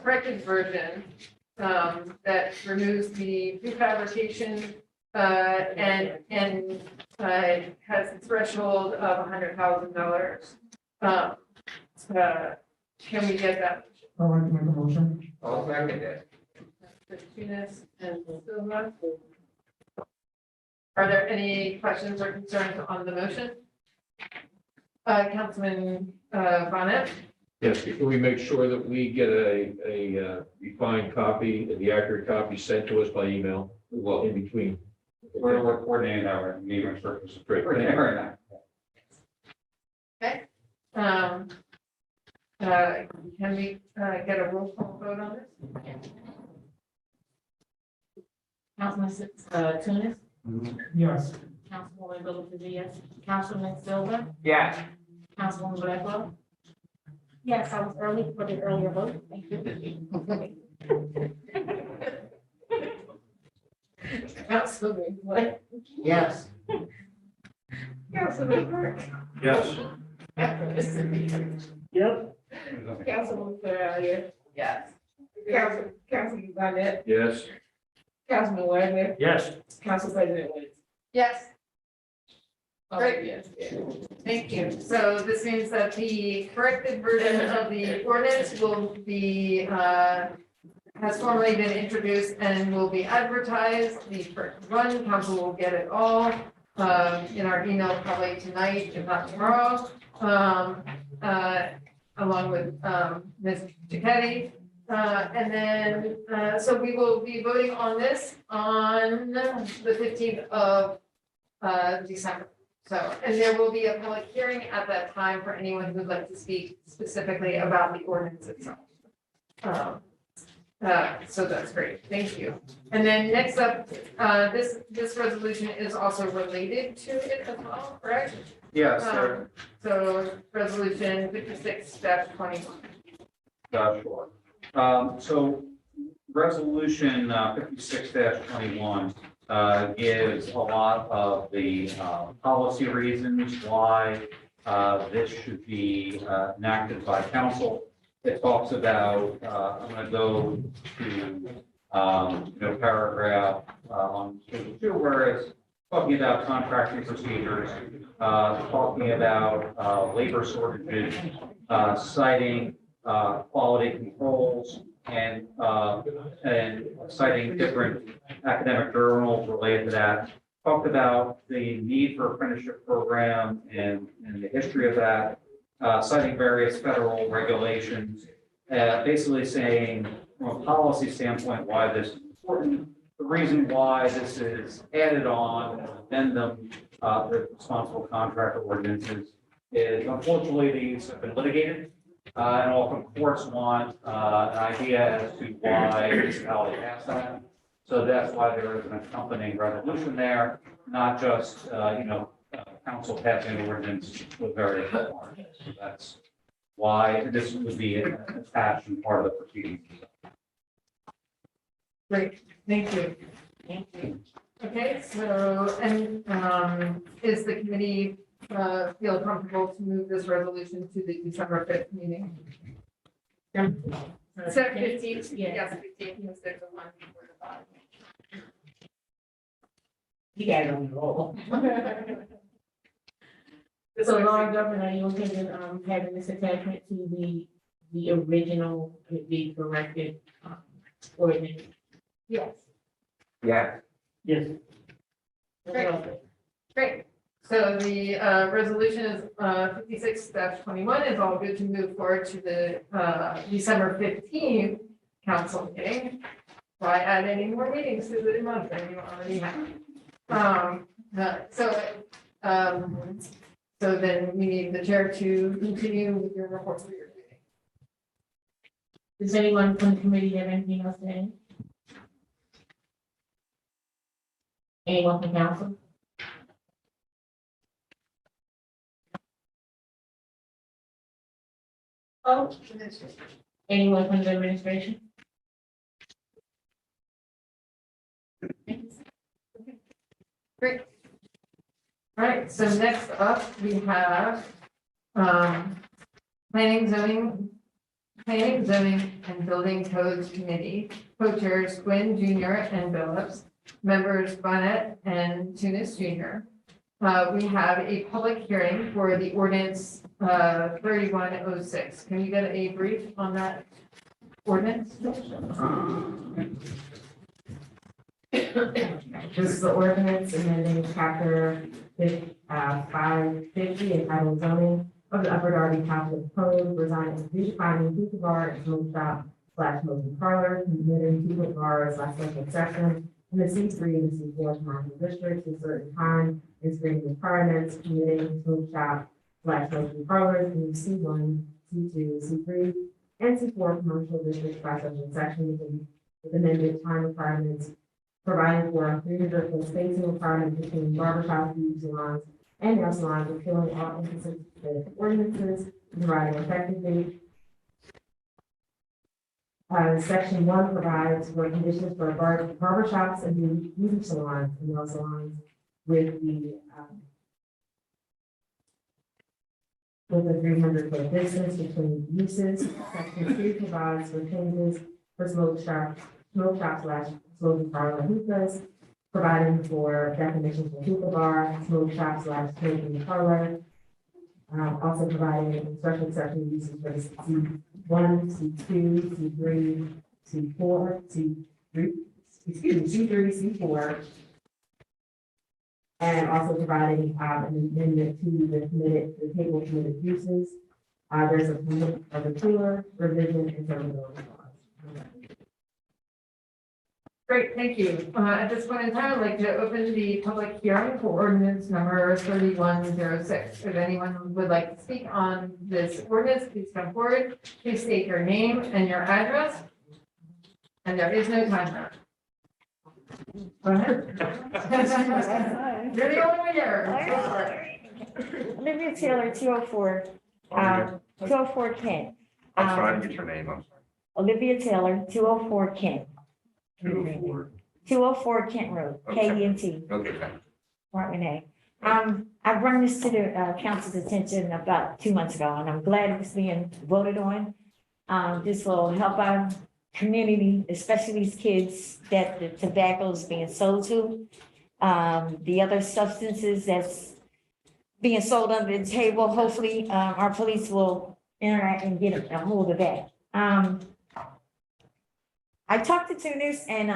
S1: corrected version that removes the prefabrication and has a threshold of $100,000. Can we get that?
S6: I'd like to make a motion.
S10: I'll second it.
S1: Martinez and Silva. Are there any questions or concerns on the motion? Councilman Bonnet?
S12: Yes, can we make sure that we get a refined copy, the accurate copy sent to us by email?
S3: Well,
S12: In between.
S3: we're coordinating our meeting purposes.
S12: Great.
S3: Right now.
S1: Can we get a roll call vote on this?
S2: Councilman Tunis,
S6: Yes.
S2: Councilwoman Velez, yes. Councilman Silva,
S10: Yes.
S2: Councilwoman Blackwell. Yes, I was early for the earlier vote. Thank you. Councilman what? Yes.
S1: Councilman Burke?
S12: Yes.
S9: Yep.
S2: Councilwoman Farrelly,
S1: Yes.
S2: Councilman Bonnet,
S12: Yes.
S2: Councilman Wagner,
S9: Yes.
S2: Council President Woods.
S1: Yes, Great.
S2: Yes.
S1: thank you. So this means that the corrected version of the ordinance will be, has formally been introduced and will be advertised. The first one, council will get it all in our email probably tonight, if not tomorrow. Along with Ms. Giacchetti. And then, so we will be voting on this on the 15th of December. So, and there will be a public hearing at that time for anyone who'd like to speak specifically about the ordinance itself. So that's great, thank you. And then next up, this resolution is also related to it as well, correct?
S3: Yes, sir.
S1: So resolution 56-21.
S3: Sure. So resolution 56-21 gives a lot of the policy reasons why this should be enacted by council. It talks about, I'm going to go to, paragraph on page 2, where it's talking about contracting procedures, talking about labor shortages, citing quality controls, and citing different academic journals related to that. Talked about the need for apprenticeship program and the history of that, citing various federal regulations, basically saying from a policy standpoint why this is important, the reason why this is added on, and addendum, the responsible contractor ordinances is unfortunately these have been litigated. And often courts want, an idea as to why the municipality passed that. So that's why there is an accompanying resolution there, not just, council passing an ordinance with various parts. So that's why this would be attached and part of the proceedings.
S1: Great, thank you.
S2: Thank you.
S1: Okay, so, and, is the committee, feel comfortable to move this resolution to the December 5th meeting? So 15th,
S2: Yeah.
S1: yes, 15th, because there's a one before the bottom.
S2: You got it on the roll.
S1: This
S2: So
S1: was-
S2: Law and Governor, are you okay with, having this attachment to the original, the corrected, ordinance?
S1: Yes,
S10: Yeah,
S9: Yes.
S1: great. So the, resolution is, 56-21 is all good to move forward to the, December 15th council meeting. Why add any more meetings to the month than you already have? So then we need the chair to continue with your report for your meeting.
S2: Does anyone from the committee have anything else to add? Anyone from council? Oh, anyone from the administration?
S1: Great. All right, so next up, we have, planning, zoning, and building codes committee, co-chairs Quinn Jr. and Phillips, members Bonnet and Tunis Jr. We have a public hearing for the ordinance, 3106. Can you get a brief on that ordinance?
S14: This is the ordinance amending chapter 550 entitled zoning of the Upper Darby Township Code, redefining hookah bar and smoke shop / smoking parlor, permitting hookah bars / special section in the C3 and C4 commercial districts at certain time, and screening requirements, permitting smoke shop / smoking parlors in C1, C2, C3, and C4 commercial districts by special section with amended time requirements, providing for a 300-foot spacing requirement between barbershops, beauty salons, and nail salons, repealing all inconsistent ordinances, and providing effective date. Section 1 provides for conditions for barbershops and beauty salons and nail salons with the 300-foot distance between uses. Section 2 provides for changes for smoke shops / smoking parlor hookahs, providing for definitions for hookah bar, smoke shop / smoking parlor. Also providing special exception uses for C1, C2, C3, C4, C3, C4. And also providing an amendment to the table of permitted uses. There's a repealer, revision, and terminability clause.
S1: Great, thank you. At this point in time, I'd like to open the public hearing for ordinance number 3106. If anyone would like to speak on this ordinance, please come forward. Please state your name and your address. And there is no timer. Go ahead. You're the only one here. Go for it.
S14: Olivia Taylor, 204, 204 Kent.
S5: I'm trying to get your name, I'm sorry.
S14: Olivia Taylor, 204 Kent. 204 Kent Road, K-E-N-T,
S5: Okay, thank you.
S14: Apartment A. I brought this to the council's attention about 2 months ago, and I'm glad it's being voted on. This will help our community, especially these kids that the tobacco is being sold to. The other substances that's being sold under the table, hopefully, our police will interact and get a hold of that. I talked to Tunis and,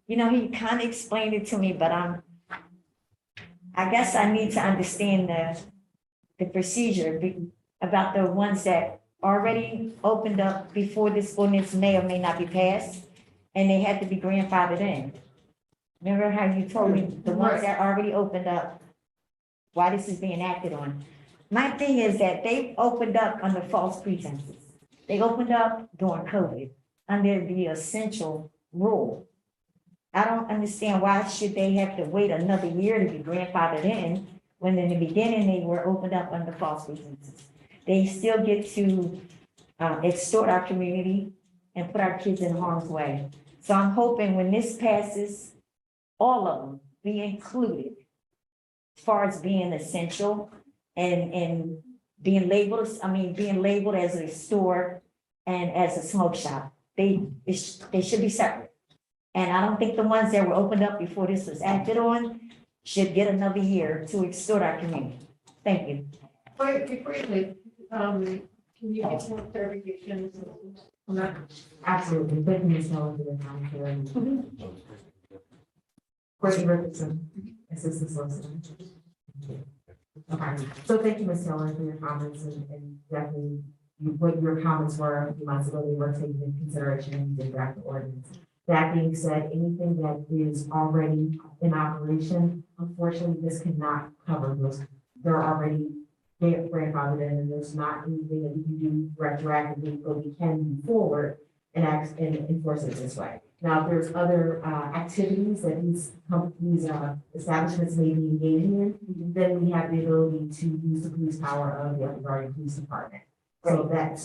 S14: he kind of explained it to me, but I guess I need to understand the procedure about the ones that already opened up before this ordinance may or may not be passed, and they had to be grandfathered in.
S15: Remember how you told me the ones that already opened up, why this is being acted on? My thing is that they opened up under false pretenses. They opened up during COVID under the essential rule. I don't understand why should they have to wait another year to be grandfathered in when in the beginning they were opened up under false pretenses. They still get to extort our community and put our kids in harm's way. So I'm hoping when this passes, all of them be included as far as being essential and being labeled, being labeled as a store and as a smoke shop. They should be separate. And I don't think the ones that were opened up before this was acted on should get another year to extort our community. Thank you.
S1: Wait, before you leave, can you get some clarification on that?
S14: Absolutely. Thank you, Ms. Miller, for your time. Courtney Richardson, Assistant Solicitor. Okay, so thank you, Ms. Miller, for your comments and definitely what your comments were a few months ago, they were taken into consideration and you did draft the ordinance. That being said, anything that is already in operation, unfortunately, this cannot cover those. They're already grandfathered in, and there's not anything that we can do retroactively, but we can move forward and act and enforce it this way. Now, if there's other activities that these establishments may be engaging in, then we have the ability to use the police power of the Darby Police Department. So that's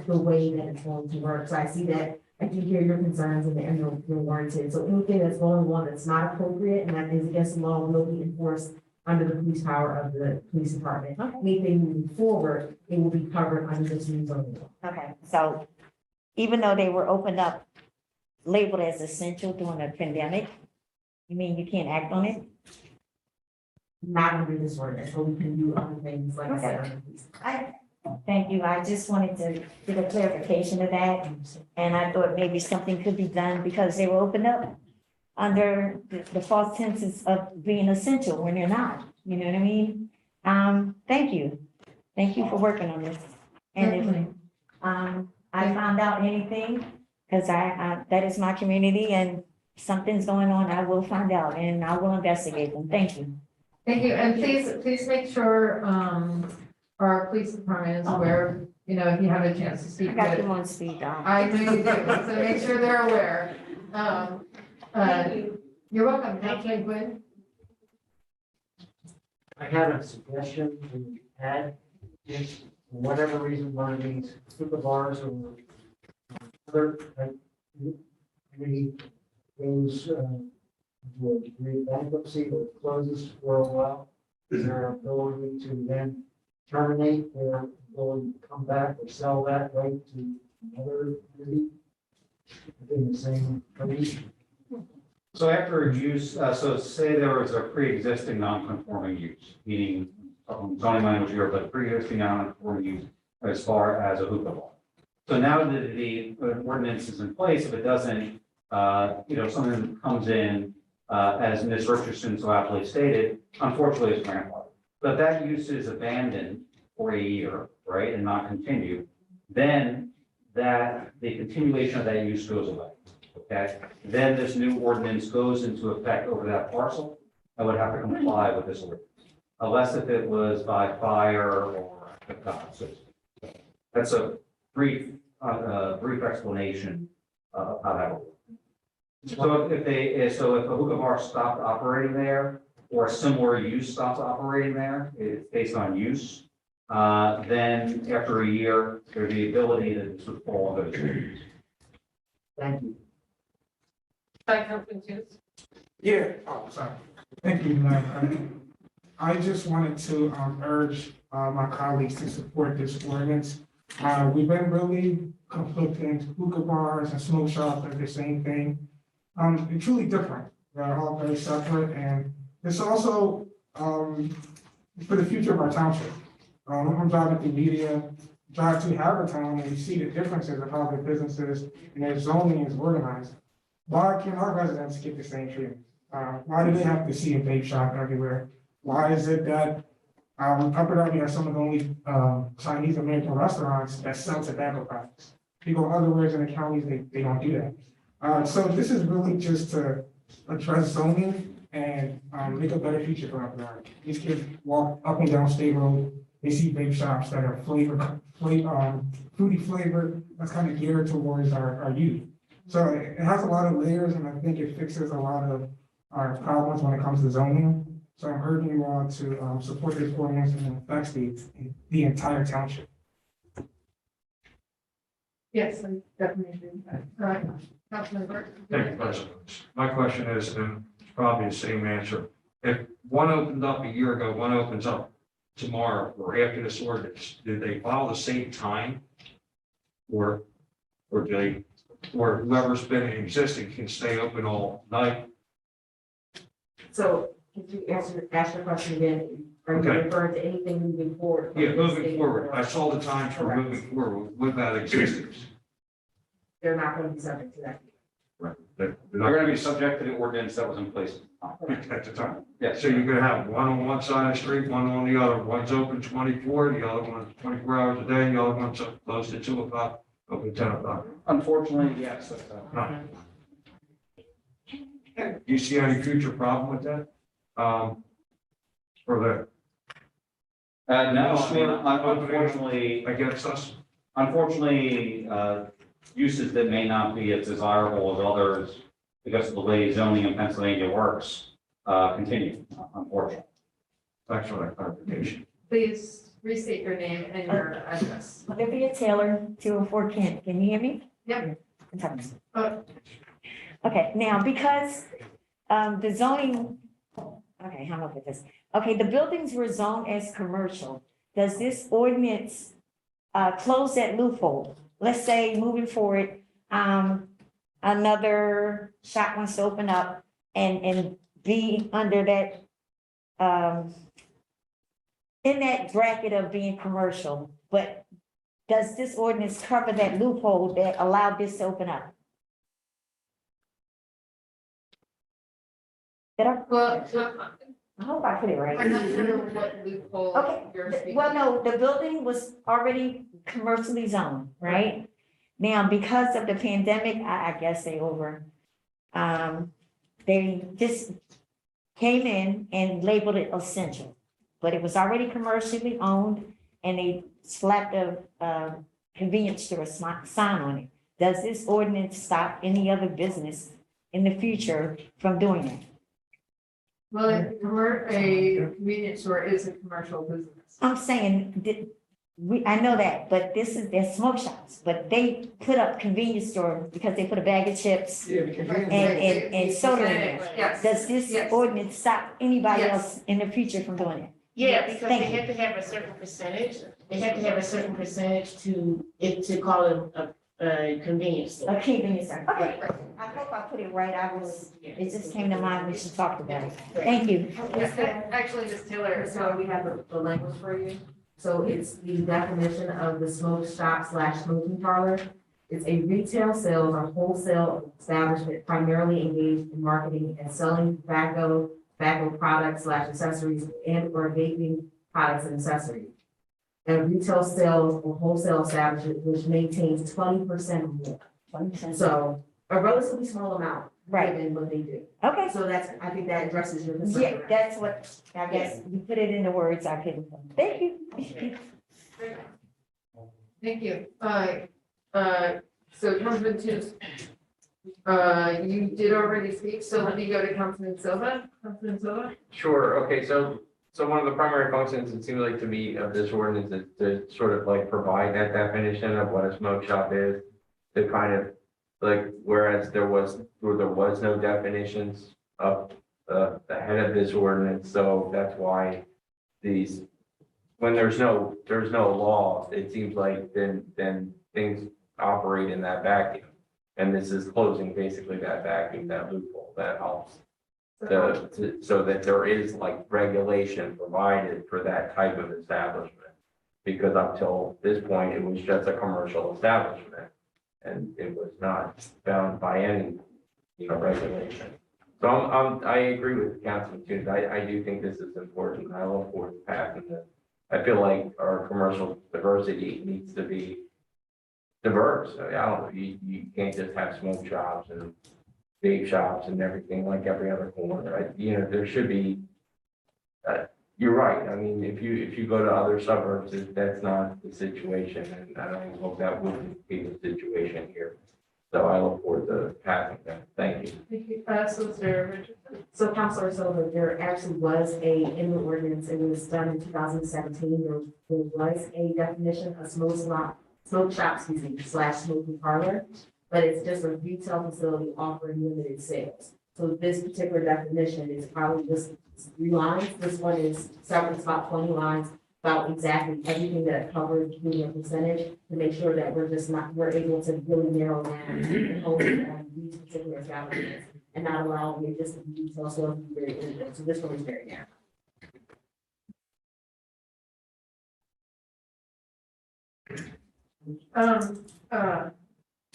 S14: the way that it's going to work. So I see that. I do hear your concerns and they're warranted. So anything that's going on that's not appropriate and that is against the law will be enforced under the police power of the police department.
S15: Okay.
S14: Anything moving forward, it will be covered under this new zoning law.
S15: Okay, so even though they were opened up, labeled as essential during the pandemic, you mean you can't act on it?
S14: Not under this ordinance, but we can do other things like I said. Under the police.
S15: Thank you. I just wanted to get a clarification of that. And I thought maybe something could be done because they were opened up under the false tenses of being essential when they're not. You know what I mean? Thank you. Thank you for working on this. And if I found out anything, because that is my community and something's going on, I will find out and I will investigate them. Thank you.
S1: Thank you, and please make sure, our police department is aware, if you have a chance to speak
S15: I got
S1: with.
S15: them on speed dial.
S1: I know you do, so make sure they're aware. You're welcome, Councilman Quinn.
S11: I had a suggestion to add, if for whatever reason, one of these super bars or other, maybe goes, to bankruptcy or closes for a while, is there an ability to then terminate or ability to come back or sell that right to another entity within the same company?
S3: So after a use, so say there was a pre-existing non-conforming use, meaning zoning language here, but pre-existing non-conforming use as far as a hookah bar. So now that the ordinance is in place, if it doesn't, if someone comes in, as Ms. Richardson so aptly stated, unfortunately it's grandfathered. But that use is abandoned for a year, right, and not continued, then the continuation of that use goes away. Okay, then this new ordinance goes into effect over that parcel. I would have to comply with this ordinance, unless if it was by fire or so that's a brief explanation of how that will work. So if a hookah bar stopped operating there, or a similar use stops operating there, it's based on use, then after a year, there's the ability that this would fall under the use.
S11: Thank you.
S1: Hi, Councilman Hughes.
S6: Yeah, oh, sorry. Thank you, Madam. I just wanted to urge my colleagues to support this ordinance. We've been really conflicting. Hookah bars and smoke shops are the same thing. They're truly different. They're all very separate, and it's also for the future of our township. I'm driving through media, drive to Havertown, and we see the differences of how their businesses and their zoning is organized. Why can't our residents get the same treatment? Why do they have to see a vape shop everywhere? Why is it that Upper Darby has some of the only Chinese American restaurants that sell tobacco products? You go other ways in the counties, they don't do that. So this is really just to address zoning and, make a better future for Upper Darby. These kids walk up and down State Road, they see vape shops that are fruity flavored, that's kind of geared towards our youth. So it has a lot of layers, and I think it fixes a lot of our problems when it comes to zoning. So I'm urging you all to, support this ordinance and it affects the entire township.
S1: Yes, I definitely agree with that. Councilman Burke?
S12: Thank you, President. My question is, and it's probably the same answer. If one opened up a year ago, one opens up tomorrow or after this ordinance, do they follow the same time? Or do they, or whoever's been existing can stay open all night?
S14: So could you ask your question again? Are you
S12: Okay.
S14: referring to anything moving forward?
S12: Yeah, moving forward. I saw the times for moving forward with that existence.
S14: They're not going to be subject to that.
S12: Right.
S3: They're going to be subject to the ordinance that was in place.
S12: At the time.
S3: Yes.
S12: So you're gonna have one on one side of the street, one on the other. One's open 24, the other one's 24 hours a day, the other one's closed at 2 o'clock, open 10 o'clock.
S3: Unfortunately, yes.
S12: No. Do you see any future problem with that? For
S3: No, I mean,
S12: the, against us?
S3: unfortunately, uses that may not be as desirable as others because of the way zoning in Pennsylvania works, continue, unfortunately.
S12: Thanks for that clarification.
S1: Please restate your name and your address.
S15: Olivia Taylor, 204 Kent. Can you hear me?
S1: Yep.
S15: Okay, now because the zoning, okay, how about this? Okay, the buildings were zoned as commercial. Does this ordinance close that loophole? Let's say moving forward, another shop wants to open up and be under that, in that bracket of being commercial, but does this ordinance cover that loophole that allowed this to open up? Did I?
S1: Well,
S15: I hope I put it right.
S1: I'm not sure what loophole
S15: Okay,
S1: you're speaking.
S15: well, no, the building was already commercially zoned, right? Now, because of the pandemic, I guess they just came in and labeled it essential. But it was already commercially owned and they slapped a convenience store sign on it. Does this ordinance stop any other business in the future from doing that?
S1: Well, a convenience store is a commercial business.
S15: I'm saying that I know that, but they're smoke shops, but they put up convenience store because they put a bag of chips and soda in there.
S1: Yes.
S15: Does this
S1: Yes.
S15: ordinance stop anybody
S1: Yes.
S15: else in the future from doing it?
S2: Yeah, because
S15: Thank
S2: they
S15: you.
S2: have to have a certain percentage, to call it a convenience store.
S15: A convenience store. Okay, I hope I put it right. It just came to mind when she talked about it. Thank you.
S1: Actually, Ms. Taylor,
S14: So we have the language for you. So it's the definition of the smoke shop / smoking parlor. It's a retail sales or wholesale establishment primarily engaged in marketing and selling tobacco products / accessories and or vaping products and accessories. And retail sales or wholesale establishment which maintains 20% or more.
S15: 20%.
S14: So a relatively small amount,
S15: Right.
S14: given what they do.
S15: Okay.
S14: So I think that addresses your concern.
S15: Yeah, that's what, I guess, you put it in the words I couldn't. Thank you.
S1: thank you. So Councilman Toots, you did already speak, so let me go to Councilman Silva. Councilman Silva?
S10: Sure, okay, so one of the primary functions, it seems like to me, of this ordinance is to sort of like provide that definition of what a smoke shop is. To kind of like, whereas there was no definitions up ahead of this ordinance, so that's why when there's no law, it seems like then things operate in that vacuum. And this is closing basically that vacuum, that loophole, that helps. So that there is like regulation provided for that type of establishment. Because up till this point, it was just a commercial establishment. And it was not bound by any, regulation. So I agree with Councilman Toots. I do think this is important. I look forward to passing this. I feel like our commercial diversity needs to be diverse. I don't know, you can't just have smoke shops and, vape shops and everything like every other corner, you know, there should be. You're right, I mean, if you go to other suburbs, that's not the situation, and I don't hope that wouldn't be the situation here. So I look forward to passing that, thank you.
S1: Thank you. Solicitor Richardson.
S14: So Councilor Silver, there actually was in the ordinance, it was done in 2017, there was a definition of smoke shop, / smoking parlor, but it's just a retail facility offering limited sales. So this particular definition is probably just 3 lines. This one is several, it's about 20 lines, about exactly everything that it covers, including a percentage, to make sure that we're able to really narrow down and only on these particular establishments and not allow it just to be retail stores to be very limited. So this one is very narrow.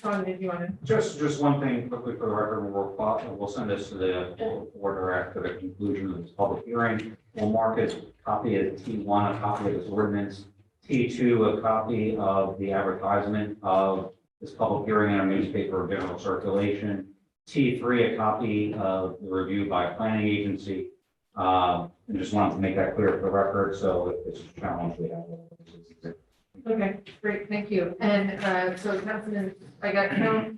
S1: Tom, did you want to?
S3: Just one thing quickly for the record, we'll send this to the board after the conclusion of this public hearing. We'll mark it, copy as T1, a copy of this ordinance, T2, a copy of the advertisement of this public hearing in a newspaper of general circulation, T3, a copy of the review by a planning agency. I just wanted to make that clear for the record, so if it's a challenge, we have.
S1: Okay, great, thank you. And so Councilman, I got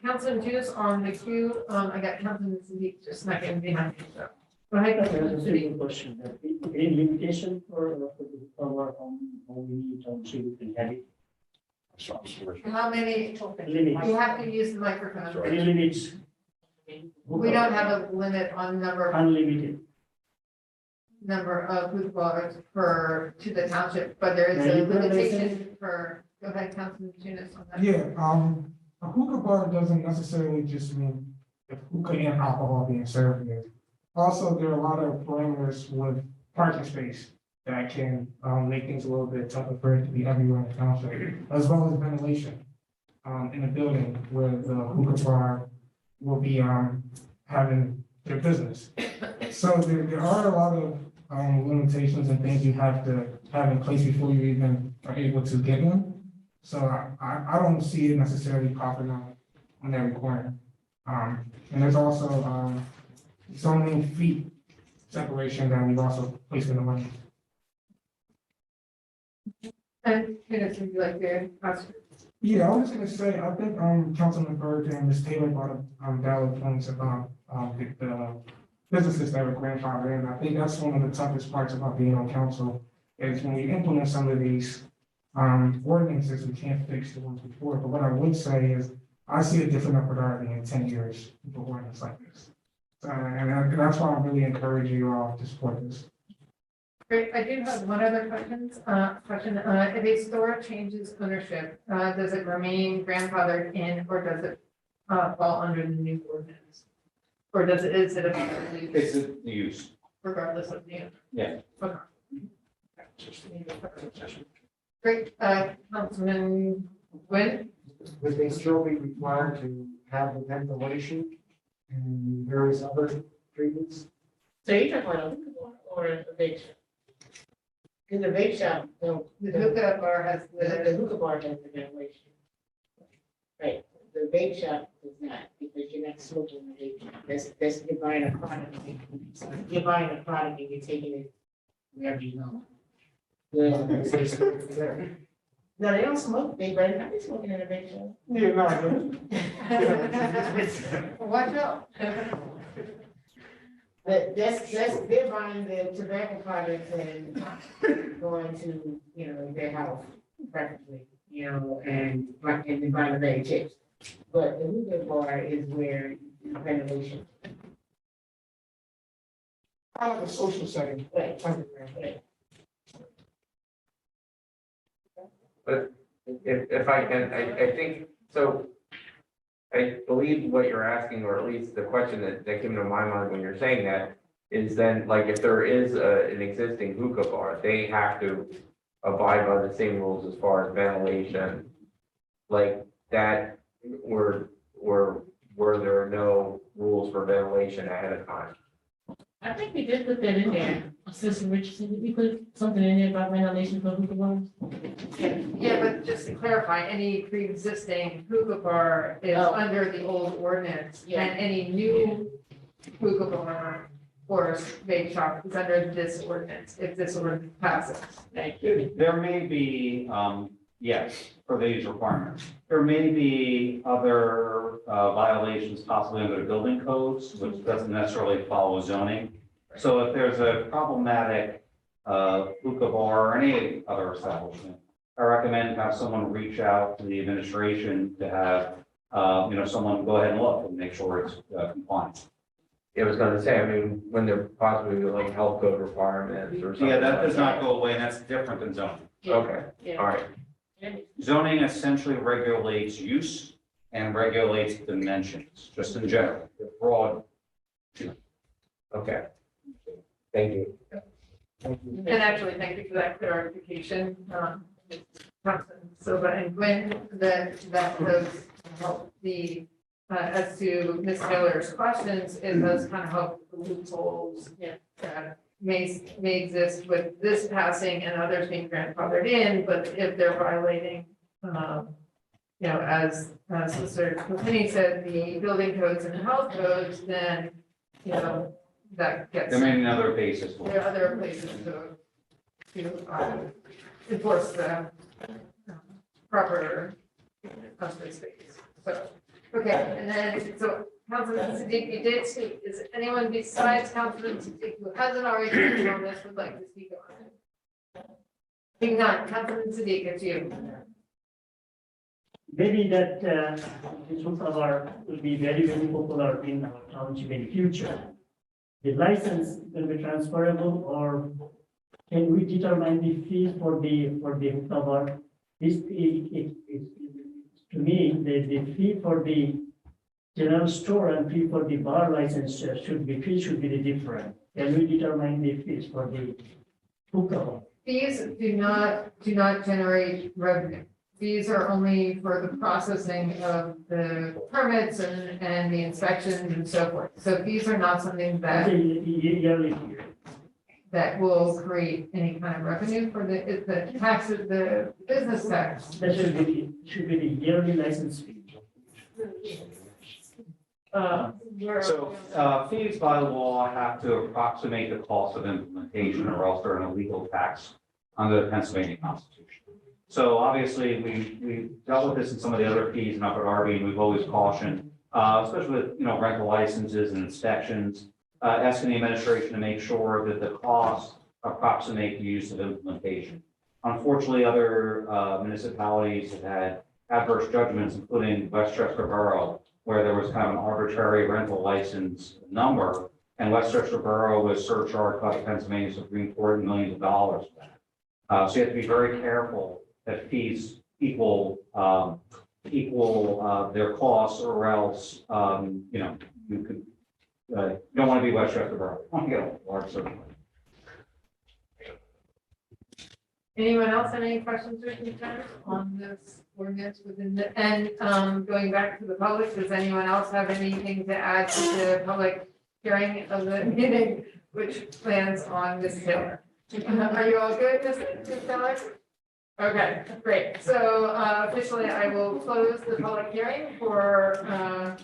S1: Councilman Juice on the queue. I got Councilman Sadiq just snuck behind me. So go ahead, Councilman Sadiq.
S11: Question, any limitation for how many township can have it?
S1: How many?
S11: Limits.
S1: You have to use the microphone.
S11: Any limits?
S1: We don't have a limit on
S11: Unlimited.
S1: number of hookah bars to the township, but there is a limitation for, go ahead, Councilman Tunis on that.
S6: Yeah, a hookah bar doesn't necessarily just mean the hookah and alcohol being served there. Also, there are a lot of parameters with parking space that can make things a little bit tougher for it to be everywhere in the township, as well as ventilation in the building where the hookah bar will be having their business. So there are a lot of limitations and things you have to have in place before you even are able to get one. So I don't see it necessarily popping up on every corner. And there's also so many feet separation that we've also placed in the money.
S1: And Tunis, would you like to ask?
S6: Yeah, I was just gonna say, I think Councilman Burke and Ms. Taylor brought up valid points about the businesses that are grandfathered in. I think that's one of the toughest parts about being on council is when you implement some of these ordinances, we can't fix the ones before. But what I would say is I see a different Upper Darby in 10 years for ordinance like this. And that's why I'm really encouraging you all to support this.
S1: Great, I do have one other question. If a store changes ownership, does it remain grandfathered in or does it fall under the new ordinance? Or is it a
S3: It's the use.
S1: regardless of the owner?
S3: Yeah.
S1: Okay. Great, Councilman Nguyen?
S11: Would they still be required to have the ventilation and various other treatments?
S2: So you're talking about a hookah bar or a vape shop? Because the vape shop,
S1: The hookah bar has
S2: the hookah bar has the ventilation. Right, the vape shop does not, because you're not smoking in the vape shop. That's, you're buying a product. You're buying a product and you're taking it wherever you go. No, they don't smoke, they not be smoking in a vape shop.
S6: Yeah, no.
S1: Watch out.
S2: That's, they're buying the tobacco products and going to, their house practically, and they're buying the bag of chips. But the hookah bar is where ventilation.
S6: Kind of a social setting.
S2: Right, right.
S10: But if I can, I think, so I believe what you're asking, or at least the question that came to my mind when you're saying that, is then like if there is an existing hookah bar, they have to abide by the same rules as far as ventilation, like that, were there no rules for ventilation ahead of time?
S2: I think we did put that in there. Assistant Richardson, did we put something in there about ventilation for hookah bars?
S1: Yeah, but just to clarify, any pre-existing hookah bar is
S2: Oh.
S1: under the old ordinance.
S2: Yeah.
S1: And any new hookah bar or vape shop is under this ordinance, if this ordinance passes.
S2: Thank you.
S3: There may be, yes, for these requirements. There may be other violations possibly under the building codes, which doesn't necessarily follow zoning. So if there's a problematic hookah bar or any other establishment, I recommend have someone reach out to the administration to have, someone go ahead and look and make sure it's compliant.
S10: I was gonna say, I mean, when there possibly like health code requirements or something.
S3: Yeah, that
S10: like
S3: does not go away, and that's different than zoning.
S10: Okay,
S2: Yeah.
S10: all right.
S3: Zoning essentially regulates use and regulates dimensions, just in general, they're broad.
S10: Okay. Thank you.
S1: And actually, thank you for that clarification, Thompson, Silva and Gwynn, that those help the, as to Ms. Taylor's questions, it does kind of help the loopholes that may exist with this passing and others being grandfathered in, but if they're violating, as Mr. Kilkenny said, the building codes and the health codes, then, that gets.
S3: There may be another basis for it.
S1: There are other places to enforce the proper customary space. So, okay, and then, so Councilman Siddiq, you did speak. Is anyone besides Councilman Siddiq who hasn't already spoken on this would like to speak on it? Being none, Councilman Siddiq, it's you.
S16: Maybe that this hookah bar will be very, very popular in our township in the future. The license will be transferable, or can we determine the fees for the hookah bar? To me, the fee for the general store and fee for the bar license should be the different. Can we determine the fees for the hookah bar?
S1: Fees do not generate revenue. Fees are only for the processing of the permits and the inspections and so forth. So fees are not something that
S16: Yearly.
S1: that will create any kind of revenue for the taxes, the business tax.
S16: That should be the yearly license fee.
S3: So fees by law have to approximate the cost of implementation, or else they're an illegal tax under the Pennsylvania Constitution. So obviously, we dealt with this in some of the other fees in Upper Darby, and we've always cautioned, especially with, rental licenses and inspections, asking the administration to make sure that the costs approximate the use of implementation. Unfortunately, other municipalities have had adverse judgments, including Westchester Borough, where there was kind of an arbitrary rental license number, and Westchester Borough was surcharged by the Pennsylvania Supreme Court millions of dollars for that. So you have to be very careful that fees equal their costs, or else, you could, you don't want to be Westchester Borough. You want to get a large circle.
S1: Anyone else have any questions or concerns on this ordinance within the, and going back to the public, does anyone else have anything to add to the public hearing of the meeting, which plans on Ms. Taylor? Are you all good, Ms. Taylor? Okay, great. So officially, I will close the public hearing for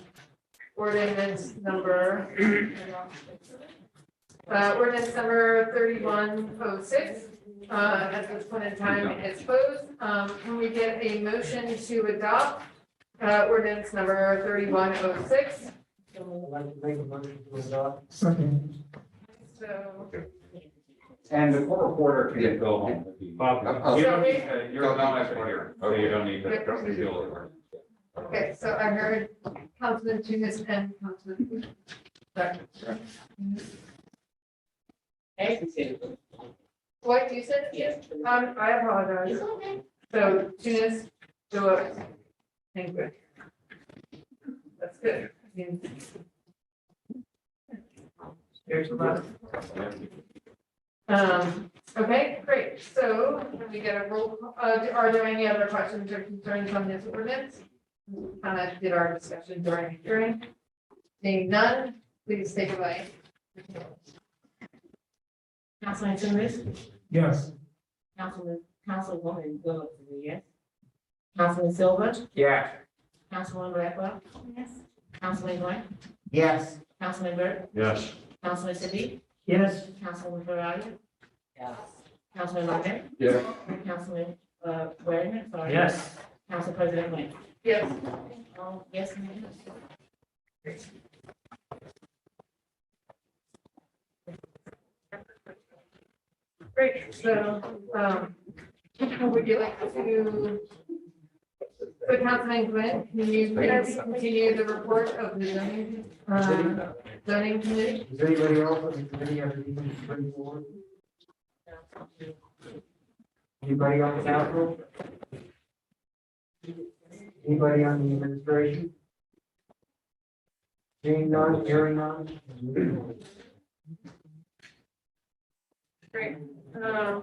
S1: ordinance number 3106. At this point in time, it's closed. Can we get a motion to adopt ordinance number 3106?
S11: I'd like to make a motion to adopt.
S6: Second.
S1: So.
S3: And the court reporter can go home. You don't need to, you're not up here, so you don't need to deal with it.
S1: Okay, so I heard Councilman Tunis and Councilman. What you said? Yes. I apologize. So Tunis, Phillips, and Good. That's good. There's a lot. Okay, great. So can we get a roll? Are there any other questions or concerns on this ordinance? We kind of did our discussion during the hearing. Seeing none, please take away.
S2: Councilman Simmons,
S6: Yes.
S2: Councilwoman Williams, yes. Councilman Silver,
S10: Yeah.
S2: Councilwoman Blackwell,
S15: Yes.
S2: Councilman Glenn,
S11: Yes.
S2: Councilman Burke,
S12: Yes.
S2: Councilman Siddiq,
S11: Yes.
S2: Councilwoman Farrell,
S11: Yes.
S2: Councilman Martin,
S12: Yeah.
S2: Councilman, Waring, sorry.
S13: Yes.
S2: Council President Lynn.
S1: Yes.
S2: Yes, ma'am.
S1: Great, so, would you like to? So Councilman Glenn, can you please continue the report of the zoning committee?
S11: Does anybody else on the committee have anything to bring forward? Anybody on the council? Anybody on the administration? Seeing none, hearing none?
S1: Great. Okay,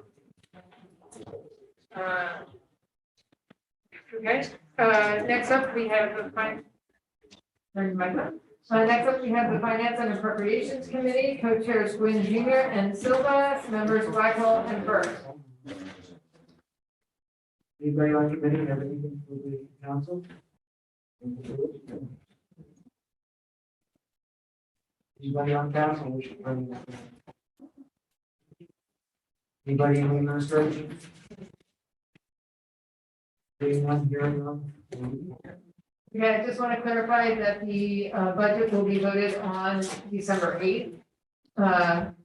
S1: next up, we have the next up, we have the Finance and Appropriations Committee, co-chairs Gwynn Jr. and Silva, members Blackwell and Burke.
S11: Anybody on the committee have anything for the council? Anybody on council wish to bring? Anybody in the administration? Seeing none, hearing none?
S1: Okay, I just want to clarify that the budget will be voted on December 8th.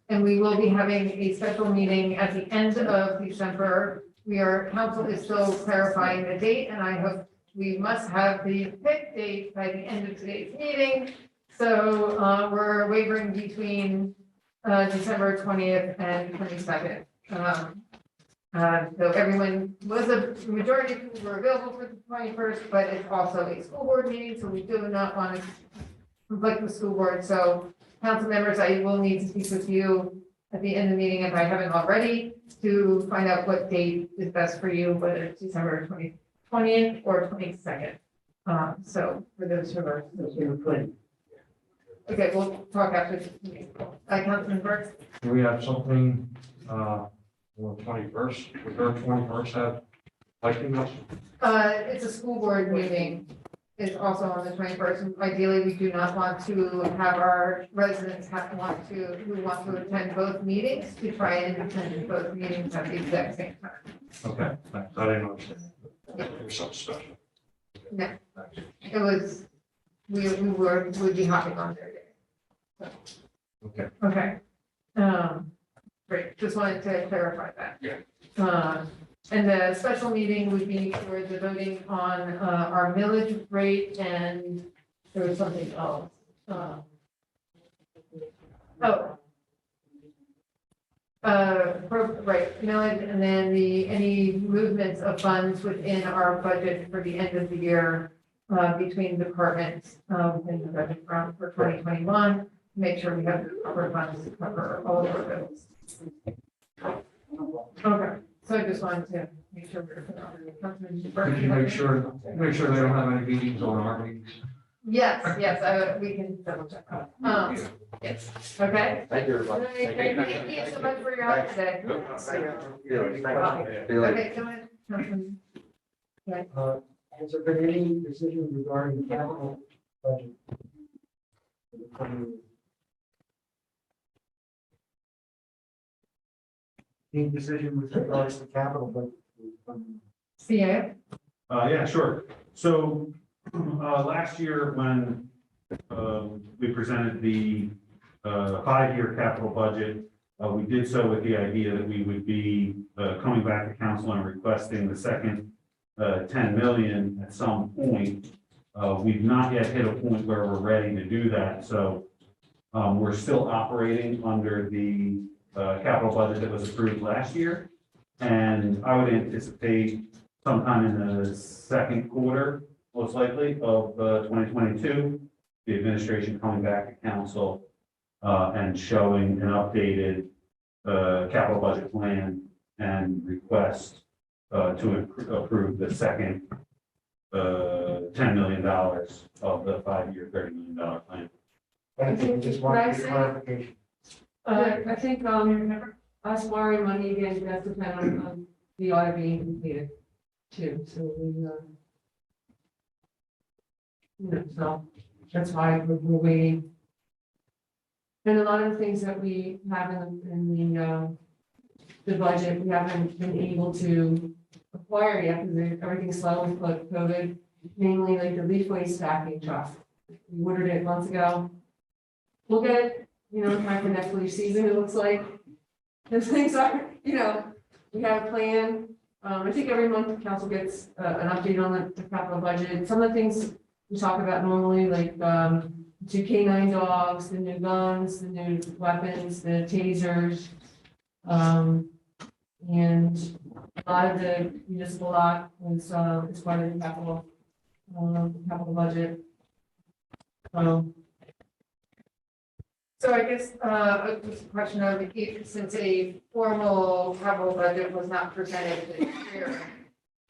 S1: And we will be having a special meeting at the end of December. Council is still clarifying the date, and I hope we must have the pick date by the end of today's meeting. So we're wavering between December 20th and 22nd. So everyone the majority of people were available for the 21st, but it's also a school board meeting, so we do not want to conflict with school board. So council members, I will need to speak with you at the end of the meeting if I haven't already to find out what date is best for you, whether it's December 20th or 22nd. So for those who are. Okay, we'll talk after the meeting. Councilman Burke.
S8: Do we have something, on the 21st? Would our 21st have lighting us?
S1: It's a school board meeting. It's also on the 21st. Ideally, we do not want to have our residents who want to attend both meetings to try and attend both meetings at the exact same time.
S8: Okay, thanks. I didn't understand. There's something special.
S1: No, it was, would be hopping on their day.
S8: Okay.
S1: Okay. Great, just wanted to clarify that.
S8: Yeah.
S1: And the special meeting would be for the voting on our millage rate, and there was something else. Right, millage, and then any movements of funds within our budget for the end of the year between departments within the budget round for 2021. Make sure we have the proper funds to cover all of our bills. Okay, so I just wanted to make sure we're.
S8: Could you make sure they don't have any meetings on our meetings?
S1: Yes, we can double check. Yes, okay.
S10: Thank you, everybody.
S1: Thank you so much for your help today. Okay, go ahead. Councilman.
S11: Has there been any decision regarding the capital budget? Any decision with regards to capital budget?
S1: CA.
S8: Yeah, sure. So, last year when, we presented the, 5-year capital budget, we did so with the idea that we would be, coming back to council and requesting the second, 10 million at some point. We've not yet hit a point where we're ready to do that, so, we're still operating under the, capital budget that was approved last year. And I would anticipate sometime in the second quarter, most likely, of 2022, the administration coming back to council and showing an updated capital budget plan and request to approve the second $10 million of the 5-year, $30 million plan.
S11: I just want clarification.
S7: I think, us borrowing money again, that's dependent on the audit being completed too, so we, so that's why we're waiting. And a lot of the things that we have in the budget, we haven't been able to acquire yet, because everything's slow with COVID, mainly like the leaf waste stacking truck. We ordered it months ago. We'll get it, in time for next leaf season, it looks like. Those things are, we have a plan. I think every month the council gets an update on the capital budget. Some of the things we talk about normally, like 2 K9 dogs, the new guns, the new weapons, the tasers. And a lot of the municipal lot is part of the capital budget.
S1: So I guess, just a question of, since a formal capital budget was not presented this year,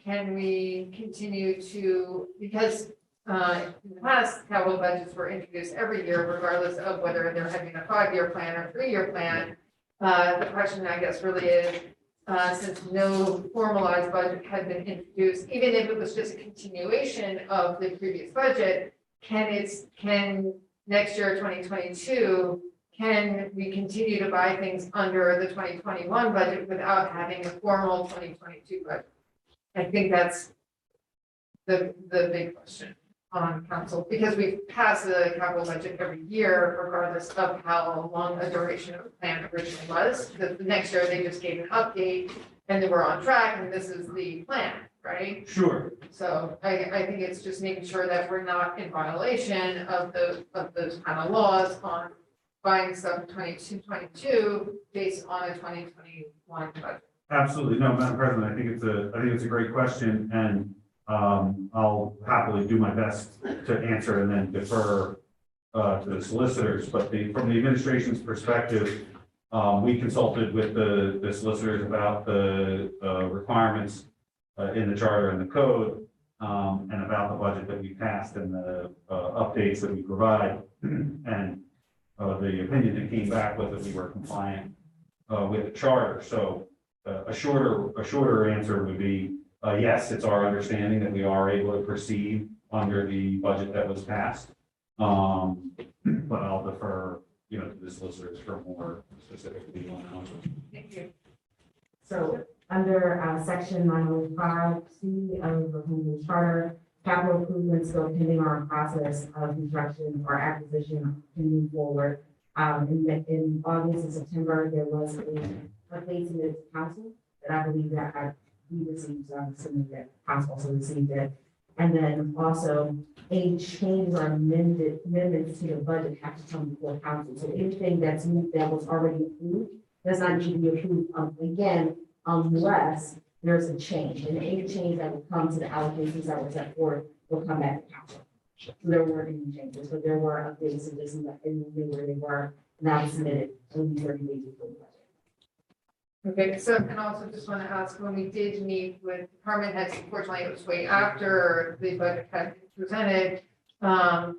S1: can we continue to, because in the past, capital budgets were introduced every year, regardless of whether they're having a 5-year plan or 3-year plan. The question, I guess, really is, since no formalized budget had been introduced, even if it was just a continuation of the previous budget, can next year, 2022, can we continue to buy things under the 2021 budget without having a formal 2022 budget? I think that's the big question on council, because we pass the capital budget every year, regardless of how long a duration of the plan originally was. The next year, they just gave an update and they were on track, and this is the plan, right?
S8: Sure.
S1: So I think it's just making sure that we're not in violation of those kind of laws on buying stuff in 22 based on a 2021 budget.
S8: Absolutely. No, Madam President, I think it's a great question, and I'll happily do my best to answer and then defer to the solicitors. But from the administration's perspective, we consulted with the solicitors about the requirements in the charter and the code, and about the budget that we passed and the updates that we provide. And the opinion that came back was that we were compliant with the charter. So a shorter answer would be yes, it's our understanding that we are able to proceed under the budget that was passed. But I'll defer, to the solicitors for more specific legal analysis.
S1: Thank you.
S14: So under section 905C of the Home Charter, capital improvements still pending our process of construction or acquisition to move forward. In August and September, there was a update to the council that I believe that we received, some that council also received it. And then also any changes or amendments to the budget have to come before council. So anything that was already approved does not need to be approved again, unless there's a change. And any change that will come to the allocations that were set forth will come back to council. So there weren't any changes, but there were updates and this and that, and we knew where they were, and that was submitted only 30 days before the budget.
S1: Okay, so, and also just want to ask, when we did meet with department heads, unfortunately, it was way after the budget had been presented.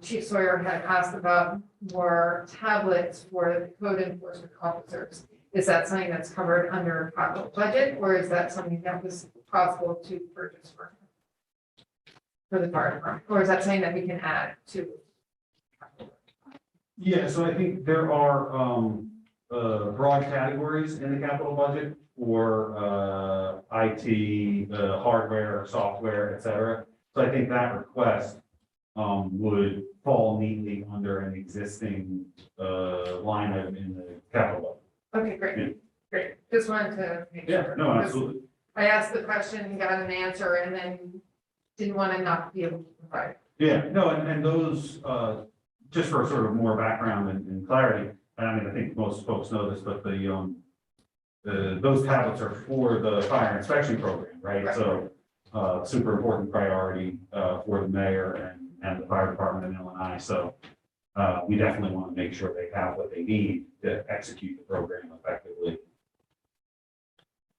S1: Chief Sawyer had asked about more tablets for the code enforcement officers. Is that something that's covered under capital budget, or is that something that was possible to purchase for the fire department? Or is that something that we can add to?
S8: Yeah, so I think there are broad categories in the capital budget for IT, hardware, software, et cetera. So I think that request would fall neatly under an existing line item in the capital budget.
S1: Okay, great,
S8: Yeah.
S1: great. Just wanted to make
S8: Yeah,
S1: sure.
S8: no, absolutely.
S1: I asked the question, got an answer, and then didn't want to not be able to provide.
S8: Yeah, no, and those, just for sort of more background and clarity, I mean, I think most folks know this, but those tablets are for the fire inspection program, right? So, super important priority, for the mayor and the fire department and LNI. So, we definitely want to make sure they have what they need to execute the program effectively.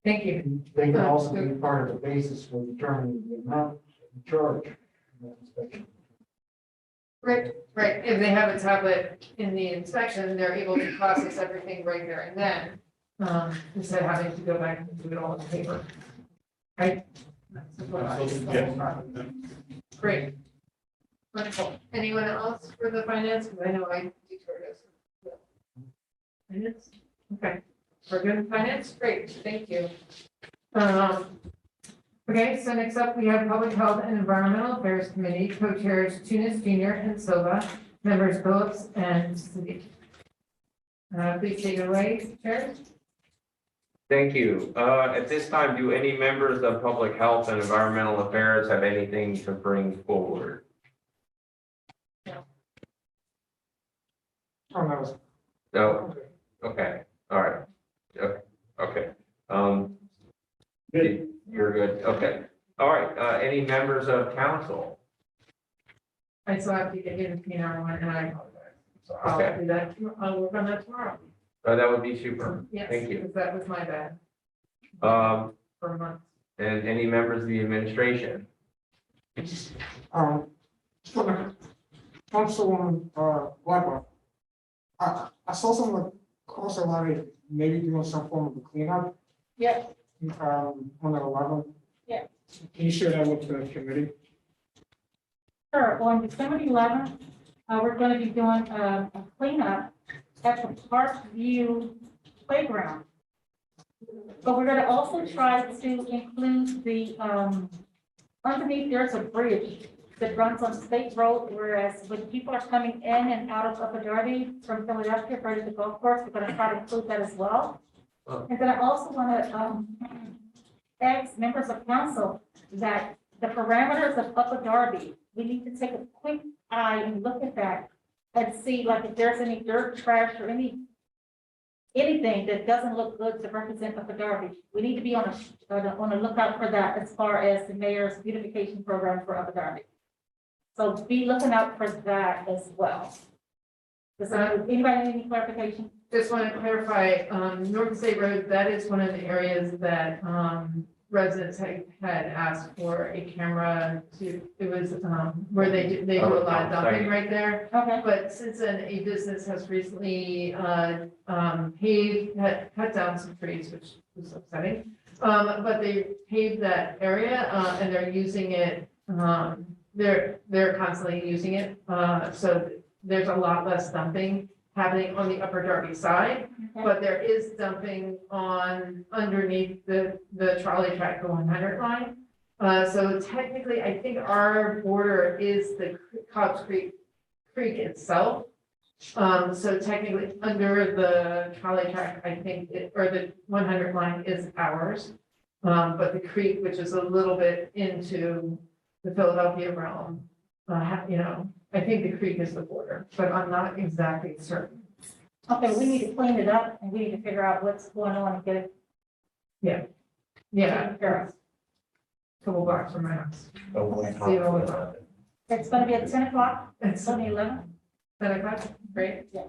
S1: Thank you.
S11: They can also be part of the basis for determining the amount of charge.
S1: Right, right. If they have a tablet in the inspection, they're able to process everything right there and then. instead of having to go back and do it all in paper. Right? That's what I- Great. Wonderful. Anyone else for the finance? Because I know I detoured us. Finance? Okay. We're good in finance? Great, thank you. Okay, so next up, we have Public Health and Environmental Affairs Committee, co-chairs Tunis Junior and Silva, members Phillips and Siddiq. Please take it away, Chair.
S10: Thank you. At this time, do any members of Public Health and Environmental Affairs have anything to bring forward?
S6: Oh, no.
S10: No? Okay, all right. Okay. You're good, okay. All right, any members of council?
S1: I still have to get you the PR one, and I apologize. So I'll
S10: Okay.
S1: do that, I'll work on that tomorrow.
S10: That would be super.
S1: Yes,
S10: Thank you.
S1: because that was my bad for months.
S10: And any members of the administration?
S6: Just for the Councilwoman, Blackburn. I saw some of the council already maybe doing some form of a cleanup,
S2: Yeah,
S6: on the 11th.
S2: Yeah.
S6: Can you share that with the committee?
S17: Sure, on December 11th, we're going to be doing a cleanup at the Parkview playground. But we're going to also try to include the, underneath there's a bridge that runs on State Road, whereas when people are coming in and out of Upper Darby from Philadelphia, right to the golf course, we're going to try to include that as well. And then I also want to ask members of council that the parameters of Upper Darby, we need to take a quick eye and look at that and see like if there's any dirt, trash, or anything that doesn't look good to represent Upper Darby. We need to be on a lookout for that as far as the mayor's beautification program for Upper Darby. So be looking out for that as well. Does anybody need any clarification?
S1: Just want to clarify, North State Road, that is one of the areas that residents had asked for a camera to, it was where they do a lot of dumping right there.
S17: Okay.
S1: But since then, a business has recently paved, cut down some trees, which was upsetting. But they paved that area and they're using it, they're constantly using it. So there's a lot less dumping happening on the Upper Darby side, but there is dumping on underneath the trolley track, the 100 line. So technically, I think our border is the Cobb's Creek itself. So technically, under the trolley track, I think, or the 100 line is ours. But the creek, which is a little bit into the Philadelphia realm, I think the creek is the border, but I'm not exactly certain.
S17: Okay, we need to clean it up and we need to figure out what's going on and get it.
S1: Yeah. Couple blocks from my house. See it all the time.
S17: It's going to be at 10 o'clock.
S1: It's
S17: on the 11th.
S1: 10 o'clock, great.
S17: Yeah.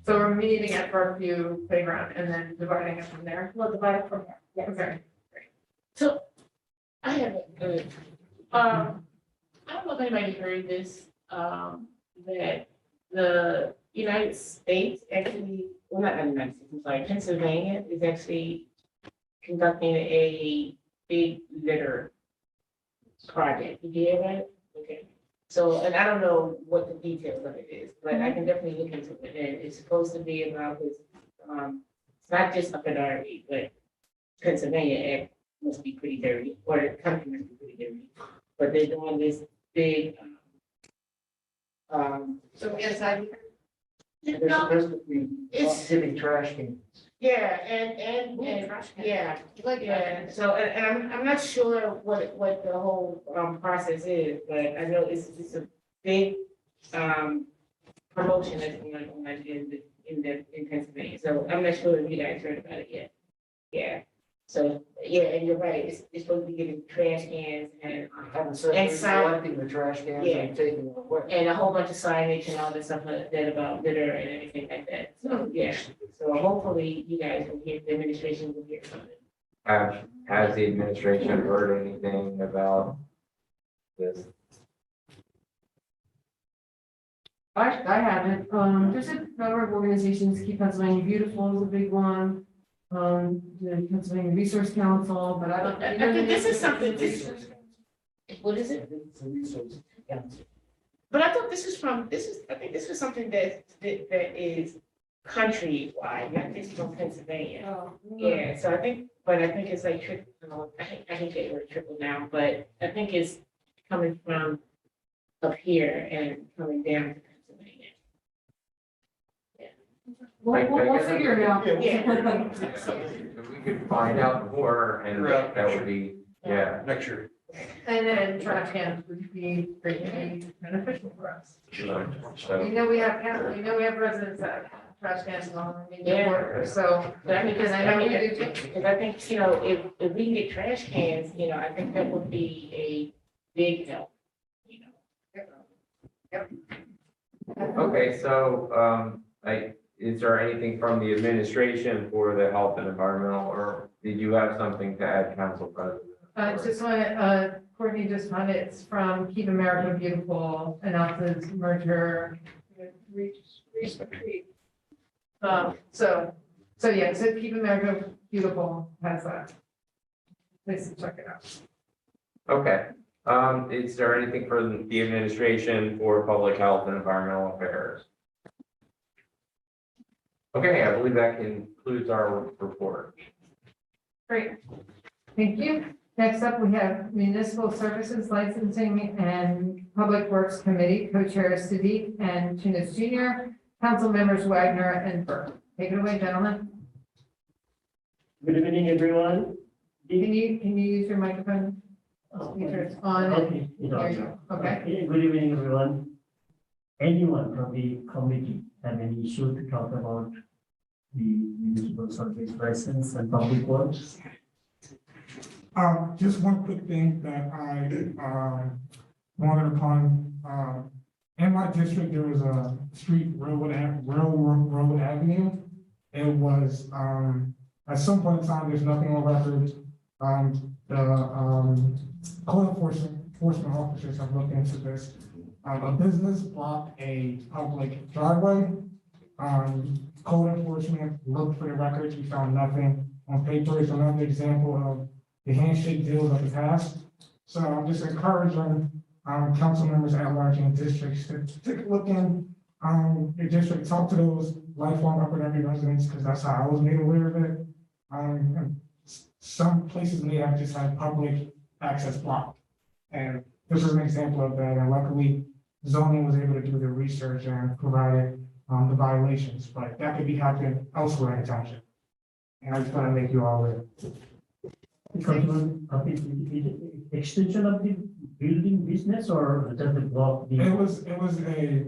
S1: So we're meeting at Parkview Playground and then dividing it from there.
S17: We'll divide it from there. Yeah.
S1: Okay.
S2: so I have a good, I don't know if anybody heard this, that the United States actually, well, not the United States, I'm sorry, Pennsylvania is actually conducting a big litter project. Did you hear that? Okay. So, and I don't know what the details of it is, but I can definitely look into it. And it's supposed to be about this, it's not just Upper Darby, but Pennsylvania must be pretty dirty, or the country must be pretty dirty. But they're doing this big,
S1: So inside.
S2: no, it's,
S11: City trash cans.
S2: yeah, and, yeah, yeah. So, and I'm not sure what the whole, process is, but I know it's a big, promotion that's going on in Pennsylvania. So I'm not sure if you guys heard about it yet. Yeah. So, yeah, and you're right, it's supposed to be getting trash cans and
S11: Collecting the trash cans
S2: Yeah.
S11: and taking them away.
S2: and a whole bunch of signage and all this stuff like that about litter and everything like that. So, yeah, so hopefully you guys will hear, the administration will hear about it.
S10: Has the administration heard anything about this?
S7: I haven't, there's a number of organizations, Keep Pennsylvania Beautiful is a big one. the Pennsylvania Resource Council, but I don't.
S2: I think this is something, what is it? But I thought this is from, I think this was something that is countrywide, not just from Pennsylvania.
S7: Oh,
S2: Yeah, so I think it's like trickle, I hate that word trickle now, but I think it's coming from up here and coming down to Pennsylvania.
S7: We'll figure it out.
S10: If we could find out more, and that would be, yeah.
S12: Next year.
S1: And then trash cans would be greatly beneficial for us.
S10: So,
S1: We have residents that have trash cans along the major
S2: Yeah.
S1: corridor, so.
S2: But I mean,
S1: Because I know we do too.
S2: because I think, if we can get trash cans, I think that would be a big help,
S10: okay, so, is there anything from the administration for the health and environmental, or did you have something to add, Council President?
S1: Just want, Courtney just found it, it's from Keep America Beautiful, announces merger. So Keep America Beautiful has that. Please check it out.
S10: Okay, is there anything for the administration for public health and environmental affairs? Okay, I believe that concludes our report.
S1: Great. Thank you. Next up, we have Municipal Services Licensing and Public Works Committee, Co-Chair Siddiq and Tunis Jr., Council Members Wagner and Burke. Take it away, gentlemen.
S16: Good evening, everyone.
S1: Can you use your microphone? Speakers on.
S16: Okay,
S1: There you go. Okay.
S16: Good evening, everyone. Anyone from the committee have any issue to talk about the municipal service license and public works?
S6: Just one quick thing that I wanted upon, in my district, there was a street, Railroad Avenue. It was, at some point in time, there's nothing on record. The code enforcement officers have looked into this. A business blocked a public driveway. Code enforcement looked for the records, we found nothing on paper. It's another example of the handshake deals of the past. So I'm just encouraging council members at large in districts to take a look in your district, talk to those lifelong Upper Darby residents, because that's how I was made aware of it. And some places may have just had public access blocked. And this is an example of that. And luckily, zoning was able to do the research and provided the violations, but that could be happening elsewhere in the township. And I just want to make you all aware.
S16: Extension of the building business or does it block the?
S6: It was a,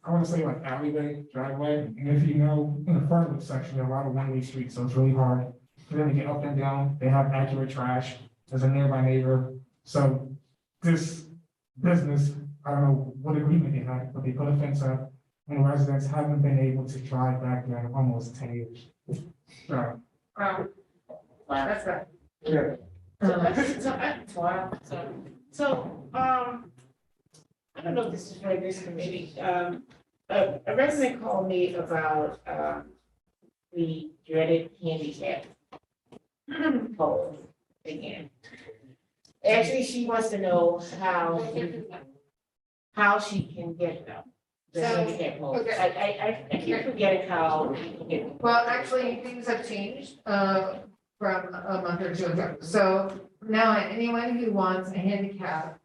S6: I want to say like alleyway, driveway, and if you know, in the front of the section, there are a lot of one-way streets, so it's really hard for them to get up and down. They have accurate trash, there's a nearby neighbor. So this business, I don't know what agreement they had, but they put a fence up, and residents haven't been able to drive back there in almost 10 years. So,
S1: Wow. That's good.
S6: yeah.
S2: I don't know if this is for this committee. A resident called me about, the dreaded handicap pole again. Actually, she wants to know how she can get them. The handicap poles.
S1: Okay.
S2: I keep forgetting how. she can get them.
S1: Well, actually, things have changed from a month or two ago. So now anyone who wants a handicap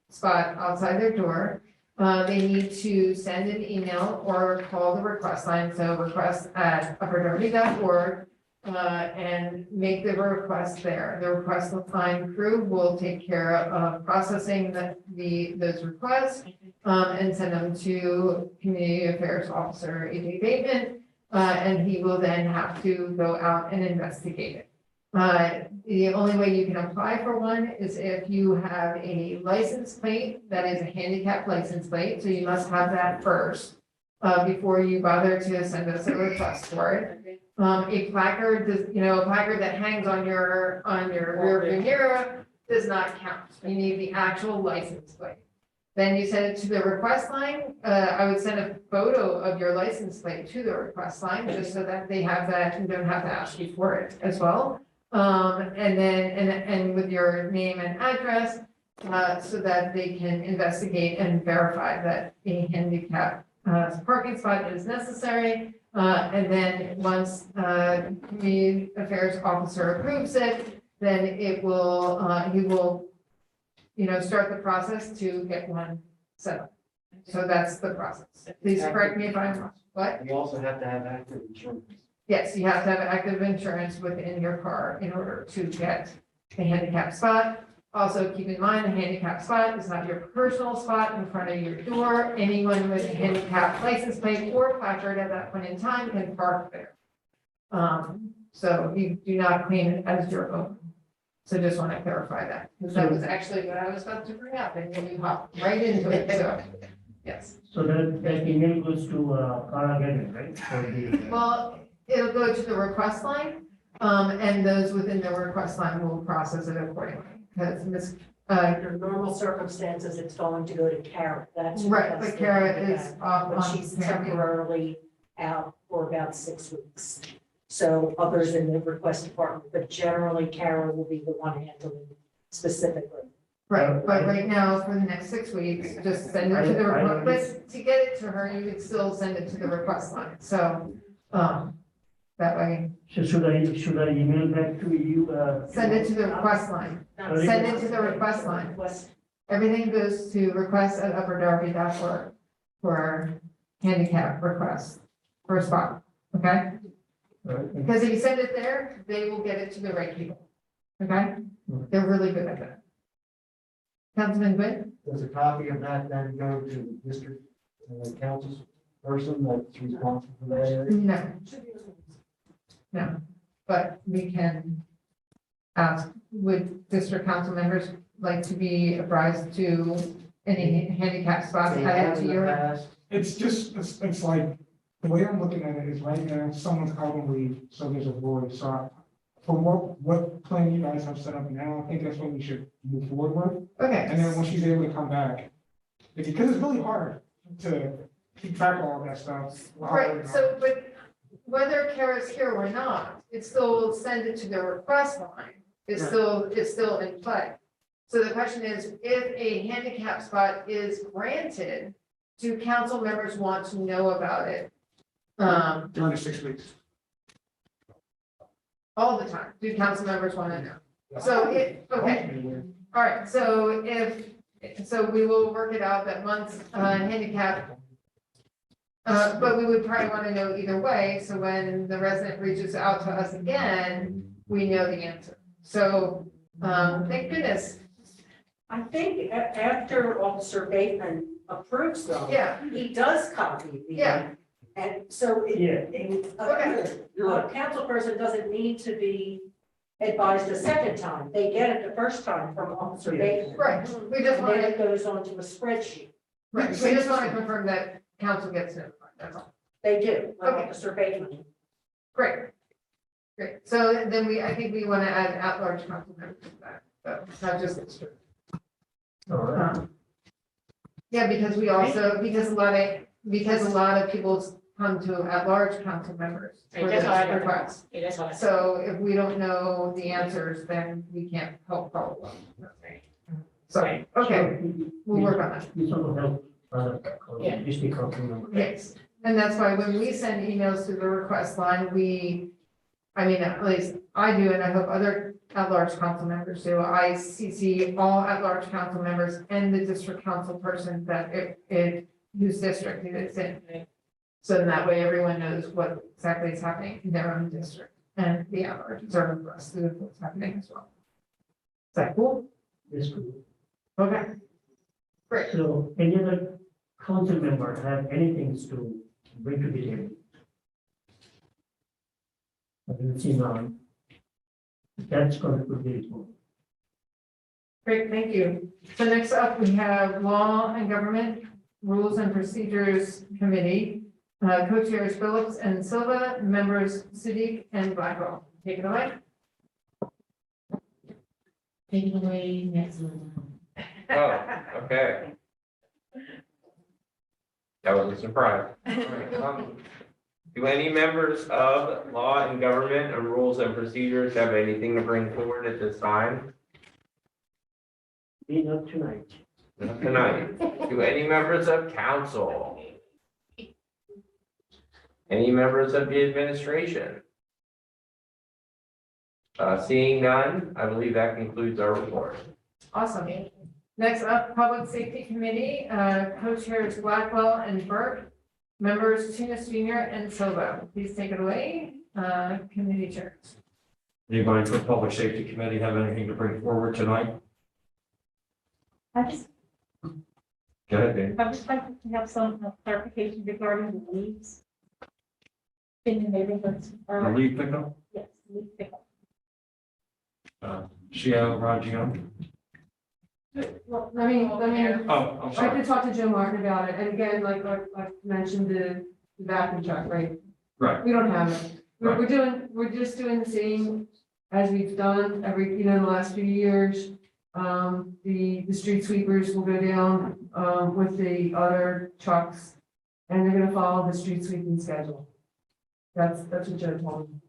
S1: spot outside their door, they need to send an email or call the request line. So request@upperdarby.org and make the request there. The request line crew will take care of processing those requests and send them to Community Affairs Officer AJ Bateman. And he will then have to go out and investigate it. The only way you can apply for one is if you have a license plate that is a handicap license plate, so you must have that first before you bother to send us a request for it. A placard, a placard that hangs on your rear view mirror does not count. You need the actual license plate. Then you send it to the request line. I would send a photo of your license plate to the request line, just so that they have that and don't have to ask you for it as well. And then, and with your name and address, so that they can investigate and verify that a handicap parking spot is necessary. And then once community affairs officer approves it, then it will, he will, start the process to get one set up. So that's the process. Please correct me if I'm wrong. What?
S11: You also have to have active insurance.
S1: Yes, you have to have active insurance within your car in order to get a handicap spot. Also, keep in mind, a handicap spot is not your personal spot in front of your door. Anyone with a handicap license plate or placard at that point in time can park there. So you do not claim it as your own. So just want to clarify that, because that was actually what I was about to bring up, and then you hopped right into it, so, yes.
S16: So that email goes to Kara Gavin, right? For the,
S1: Well, it'll go to the request line, and those within the request line will process it accordingly, because
S18: Under normal circumstances, it's going to go to Kara. That's.
S1: right, but Kara is off
S18: But
S1: on
S18: she's
S1: temporary.
S18: temporarily out for about 6 weeks. So others in the request department, but generally Kara will be the one handling specifically.
S1: Right, but right now, for the next 6 weeks, just send it to the request, but to get it to her, you would still send it to the request line, so, that way,
S16: so should I email back to you?
S1: send it to the request line. Send it to the request line. Everything goes to request@upperdarby.org for handicap requests for a spot, okay? Because if you send it there, they will get it to the right people, okay? They're really good at that. Councilman Quinn?
S11: Does a copy of that then go to district council's person that's responsible for that area?
S1: No. No, but we can ask, would district council members like to be apprised to any handicap spots added to your?
S6: It's just, it's like, the way I'm looking at it is right now, someone's out on leave, so there's a void, so from what plan you guys have set up now, I think that's what we should move forward with.
S1: Okay.
S6: And then when she's able to come back, because it's really hard to keep track of all that stuff.
S1: Right, so, but whether Kara's here or not, it still will send it to the request line. It's still in play. So the question is, if a handicap spot is granted, do council members want to know about it?
S6: During the 6 weeks.
S1: All the time, do council members want to know? So okay, all right, so so we will work it out that once handicap. But we would probably want to know either way, so when the resident reaches out to us again, we know the answer. So, thank goodness.
S18: I think after Officer Bateman approves them.
S1: Yeah.
S18: He does copy the.
S1: Yeah.
S18: And so
S1: Okay.
S18: a council person doesn't need to be advised a second time. They get it the first time from Officer Bateman.
S1: Right, we just
S18: And
S1: want
S18: then it
S1: to,
S18: goes on to a spreadsheet.
S1: right, we just want to confirm that council gets notified, that's all.
S18: They do, like
S1: Okay.
S18: Officer Bateman.
S1: Great. Great, so then we, I think we want to add at-large council members to that, so not just district. Yeah, because we also, because a lot of people come to at-large council members for
S2: Right,
S1: this
S2: that's why I-
S1: request.
S2: Yeah, that's what I said.
S1: So if we don't know the answers, then we can't help follow up. So, okay, we'll work on that.
S16: This will help,
S1: Yeah.
S16: district council member.
S1: Yes, and that's why when we send emails to the request line, I mean, at least I do, and I hope other at-large council members do. I CC all at-large council members and the district council person that whose district it is in. So that way everyone knows what exactly is happening in their own district, and the at-larges are abreast of what's happening as well. Is that cool?
S16: Yes, good.
S1: Okay. Great.
S16: So any other council member have anything to bring to the table? I didn't see none. That's going to be it.
S1: Great, thank you. So next up, we have Law and Government Rules and Procedures Committee. Co-chairs Phillips and Silva, members Siddiq and Blackwell. Take it away.
S2: Take it away next month.
S10: Oh, okay. That was a surprise. Do any members of Law and Government and Rules and Procedures have anything to bring forward at this time?
S11: Meet up tonight.
S10: Not tonight. Do any members of council? Any members of the administration? Seeing none, I believe that concludes our report.
S1: Awesome. Next up, Public Safety Committee, co-chairs Blackwell and Burke, members Tunis Junior and Silva. Please take it away, committee chairs.
S12: Anybody for Public Safety Committee have anything to bring forward tonight?
S17: I just,
S12: Go ahead, Dave.
S17: I would just like to have some clarification regarding the leaves in the neighborhoods.
S12: The lead pickup,
S17: Yes, leaf pickup.
S12: CO, Roger.
S7: Well, let me,
S12: Oh, I'm
S7: I
S12: sorry.
S7: could talk to Joe Martin about it, and again, like I mentioned the vacuum truck, right?
S12: Right.
S7: We don't have it. We're just doing the same as we've done every, the last few years. The street sweepers will go down, with the other trucks, and they're gonna follow the street sweeping schedule. That's what Joe told me.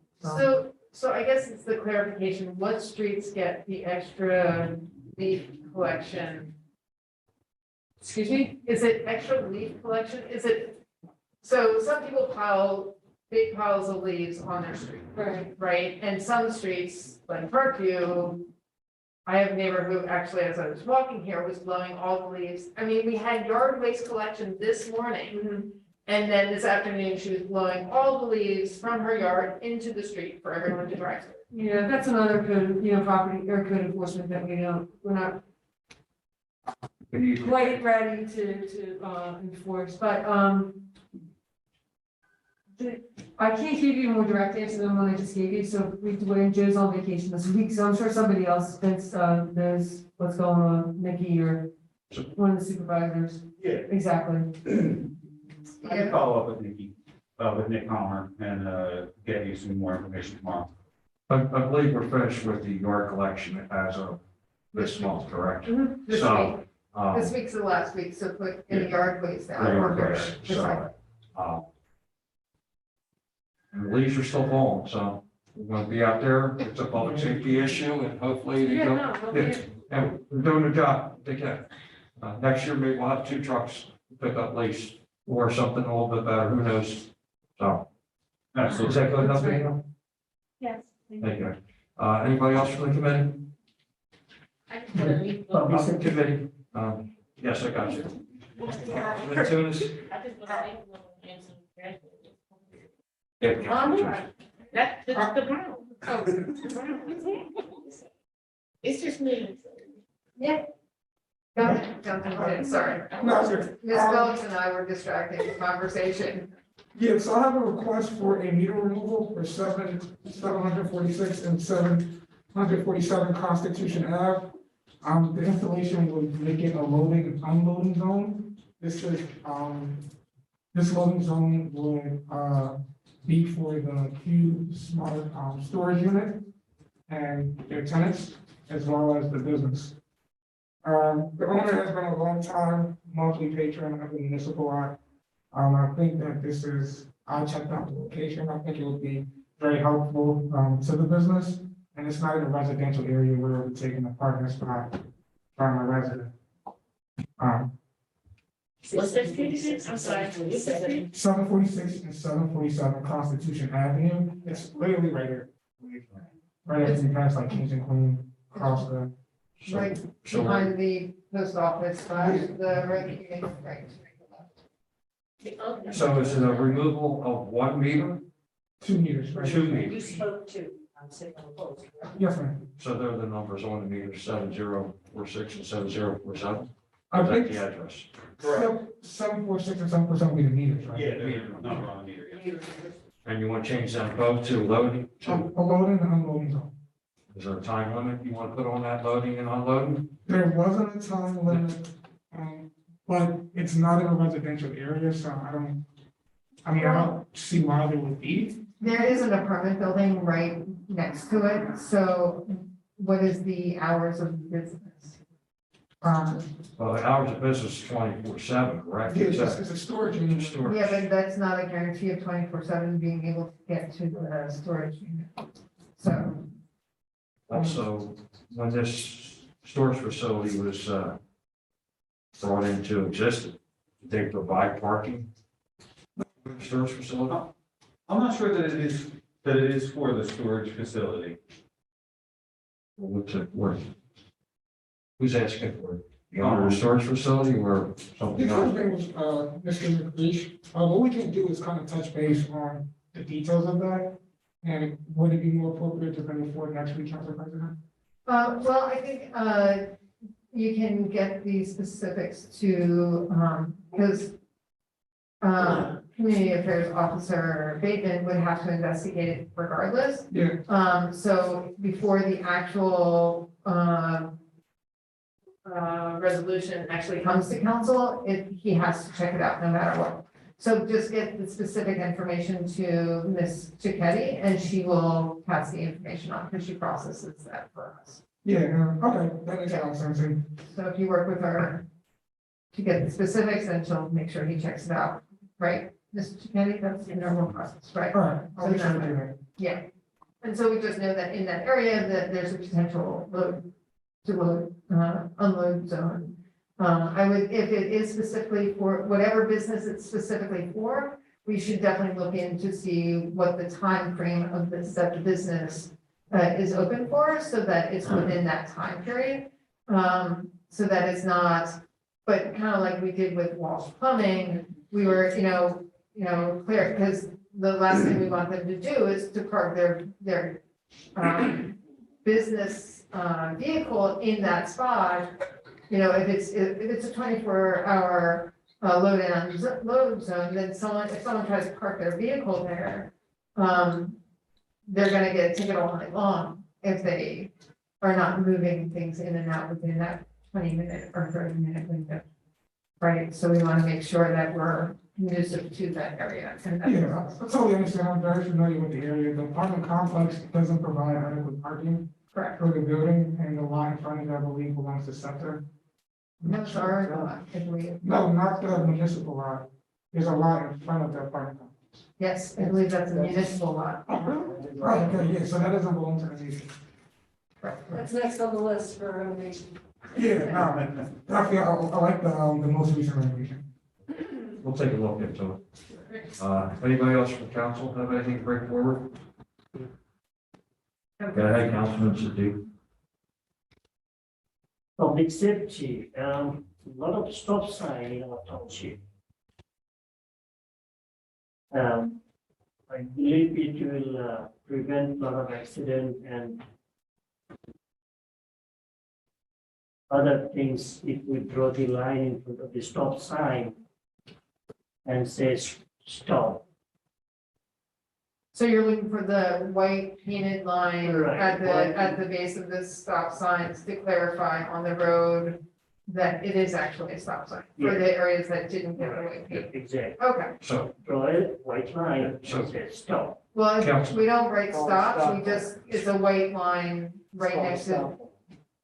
S1: So I guess it's the clarification, what streets get the extra leaf collection? Excuse me, is it extra leaf collection? Is it, so some people pile big piles of leaves on their street. Right, and some streets, like Parkview, I have a neighbor who actually, as I was walking here, was blowing all the leaves. I mean, we had yard waste collection this morning. And then this afternoon, she was blowing all the leaves from her yard into the street for everyone to drive through.
S7: Yeah, that's another code, property or code enforcement that we're not quite ready to enforce, but, I can't give you a more direct answer than one I just gave you, so when Joe's on vacation this week, so I'm sure somebody else knows what's going on, Nikki or one of the supervisors.
S8: Yeah.
S7: Exactly.
S8: I can follow up with Nikki, with Nick Palmer and, get you some more information tomorrow.
S12: I believe we're finished with the yard collection as of this month, correct?
S1: This
S12: So,
S1: week, this week's the last week, so put in the yard waste out.
S12: the yard waste, so, and the leaves are still falling, so we're gonna be out there. It's a public safety issue and hopefully they don't. And we're doing the job, they can. Next year, maybe we'll have 2 trucks to pick up leaves or something a little bit better, who knows? So. Is that good enough, Daniel?
S17: Yes.
S12: Thank you. Anybody else from the committee? Public committee, yes, I got you. Ms. Tunis? Yeah.
S2: That's the problem. It's just me.
S1: Yeah. Go ahead, sorry. Ms. Phillips and I were distracting the conversation.
S6: Yeah, so I have a request for a meter removal for 746 and 747 Constitution Ave. The installation would make it a loading and unloading zone. This loading zone would, be for the Q Smart, storage unit and their tenants, as well as the business. The owner has been a long time monthly patron of the municipal lot. I think that I checked out the location, I think it would be very helpful, to the business. And it's not in a residential area where we're taking a parking spot from a resident.
S2: What's that street again? I'm sorry.
S6: 746 and 747 Constitution Avenue, it's literally right here. Right as you pass like Kings and Queen, across the.
S1: Right behind the post office, right.
S12: So is it a removal of 1 meter?
S6: 2 meters, right?
S12: 2
S18: You
S12: meters.
S18: spoke to, sitting on the post.
S6: Yes, ma'am.
S12: So there are the numbers on the meter, 7046 and 7047.
S6: I
S12: Is that
S6: think
S12: the address?
S6: 746 and 747 will be the meters, right?
S8: Yeah, the meter, number on the meter, yeah.
S12: And you want to change them both to loading?
S6: A loading and unloading zone.
S12: Is there a time limit you want to put on that loading and unloading?
S6: There wasn't a time limit, but it's not in a residential area, so I don't see why there would be.
S1: There is an apartment building right next to it, so what is the hours of business?
S12: Well, the hours of business is 24/7, correct?
S6: Yeah, it's a storage unit.
S12: Storage.
S1: Yeah, but that's not a guarantee of 24/7 being able to get to the storage unit. So,
S12: Also, when this storage facility was brought into existence, did they provide parking? for the Storage facility?
S8: I'm not sure that it is for the storage facility.
S12: Or what's it worth? Who's asking for it? The owner of the storage facility or something
S6: The
S12: else?
S6: first thing was, Mr. McLeish, what we can do is kind of touch base on the details of that. And would it be more appropriate to bring it forward next week, Council President?
S1: well, I think, you can get the specifics to, because, Community Affairs Officer Bateman would have to investigate it regardless.
S6: Yeah.
S1: So before the actual, resolution actually comes to council, he has to check it out no matter what. So just get the specific information to Ms. Cicchetti and she will pass the information on because she processes that for us.
S6: Yeah, okay, that makes a lot of sense.
S1: So if you work with her to get the specifics, then she'll make sure he checks it out, right? Ms. Cicchetti, that's the normal process, right?
S6: All right, I'll
S1: So
S6: make sure to
S1: that-
S6: do that.
S1: Yeah, and so we just know that in that area that there's a potential unload zone. I would, if it is specifically for whatever business it's specifically for, we should definitely look in to see what the time frame of this, that the business is open for, so that it's within that time period. So that it's not, but kind of like we did with Walsh Plumbing, we were, clear, because the last thing we want them to do is to park their business vehicle in that spot. If it's a 24-hour load zone, then if someone tries to park their vehicle there, they're gonna get a ticket all night long if they are not moving things in and out within that 20-minute or 30-minute window. Right, so we wanna make sure that we're conducive to that area. And that's-
S6: Yeah, I totally understand. I'm very familiar with the area. The apartment complex doesn't provide adequate parking
S1: Correct.
S6: for the building, and the lot in front of it, I believe, belongs to Scepter.
S1: No, sorry, I believe.
S6: No, not the municipal lot. There's a lot in front of the apartment complex.
S1: Yes, I believe that's a municipal lot.
S6: Right, okay, yeah, so that doesn't belong to the nation.
S17: That's next on the list for renovation.
S6: Yeah, no, definitely, I like the most recent renovation.
S12: We'll take a look into it. Anybody else from council have anything to bring forward? Go ahead, Councilman Siddiq.
S16: Public safety, a lot of stop sign in our township. I believe it will prevent a lot of accident and other things if we draw the line in front of the stop sign and says stop.
S1: So you're looking for the white painted line
S16: Right.
S1: at the base of the stop signs to clarify on the road that it is actually a stop sign for
S16: Yeah.
S1: the areas that didn't get the white paint.
S16: Exactly.
S1: Okay,
S12: So,
S16: Draw a white line and
S12: So-
S16: says stop.
S1: well,
S12: Council.
S1: we don't write
S16: Oh,
S1: stops,
S16: stop.
S1: we just, it's a white line right next to,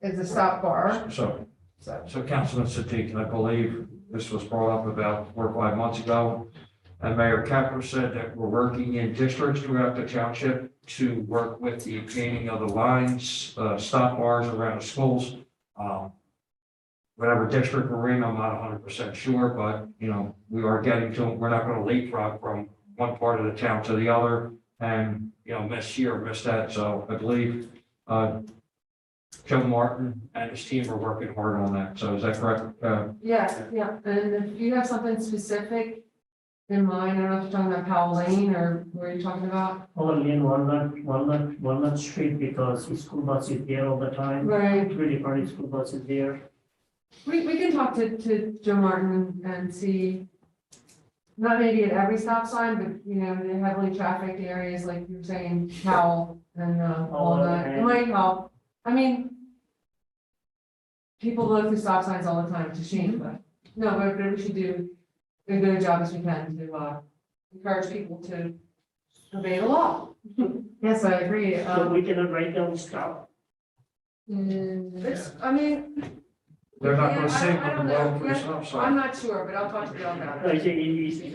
S1: it's a stop bar,
S12: so
S1: so.
S12: Councilman Siddiq, I believe this was brought up about 4 or 5 months ago. And Mayor Kepler said that we're working in districts throughout the township to work with the painting of the lines, stop bars around the schools. Whatever district we're in, I'm not 100% sure, but, we are getting to, we're not gonna leapfrog from one part of the town to the other and, miss here, miss that. So I believe, Joe Martin and his team are working hard on that. So is that correct?
S7: Yeah, and if you have something specific in mind, I don't know if you're talking about Powell Lane or where you're talking about.
S16: Only in Walnut Street because the school bus is there all the time.
S7: Right.
S16: Really funny school bus is there.
S7: We can talk to Joe Martin and see, not maybe at every stop sign, but, the heavily trafficked areas, like you were saying, Powell and, all that, it might help. I mean, people go through stop signs all the time, it's a shame, but, no, but we should do as good a job as we can to, encourage people to obey the law.
S1: Yes, I agree,
S16: So we cannot write down stop.
S7: It's, I mean,
S12: They're not
S1: Yeah,
S12: gonna say
S1: I
S12: what
S1: don't
S12: the
S1: know.
S12: well for the
S1: Yeah,
S12: stop
S1: I'm
S12: sign.
S1: not sure, but I'll talk to Bill about
S16: No,
S1: it.
S16: is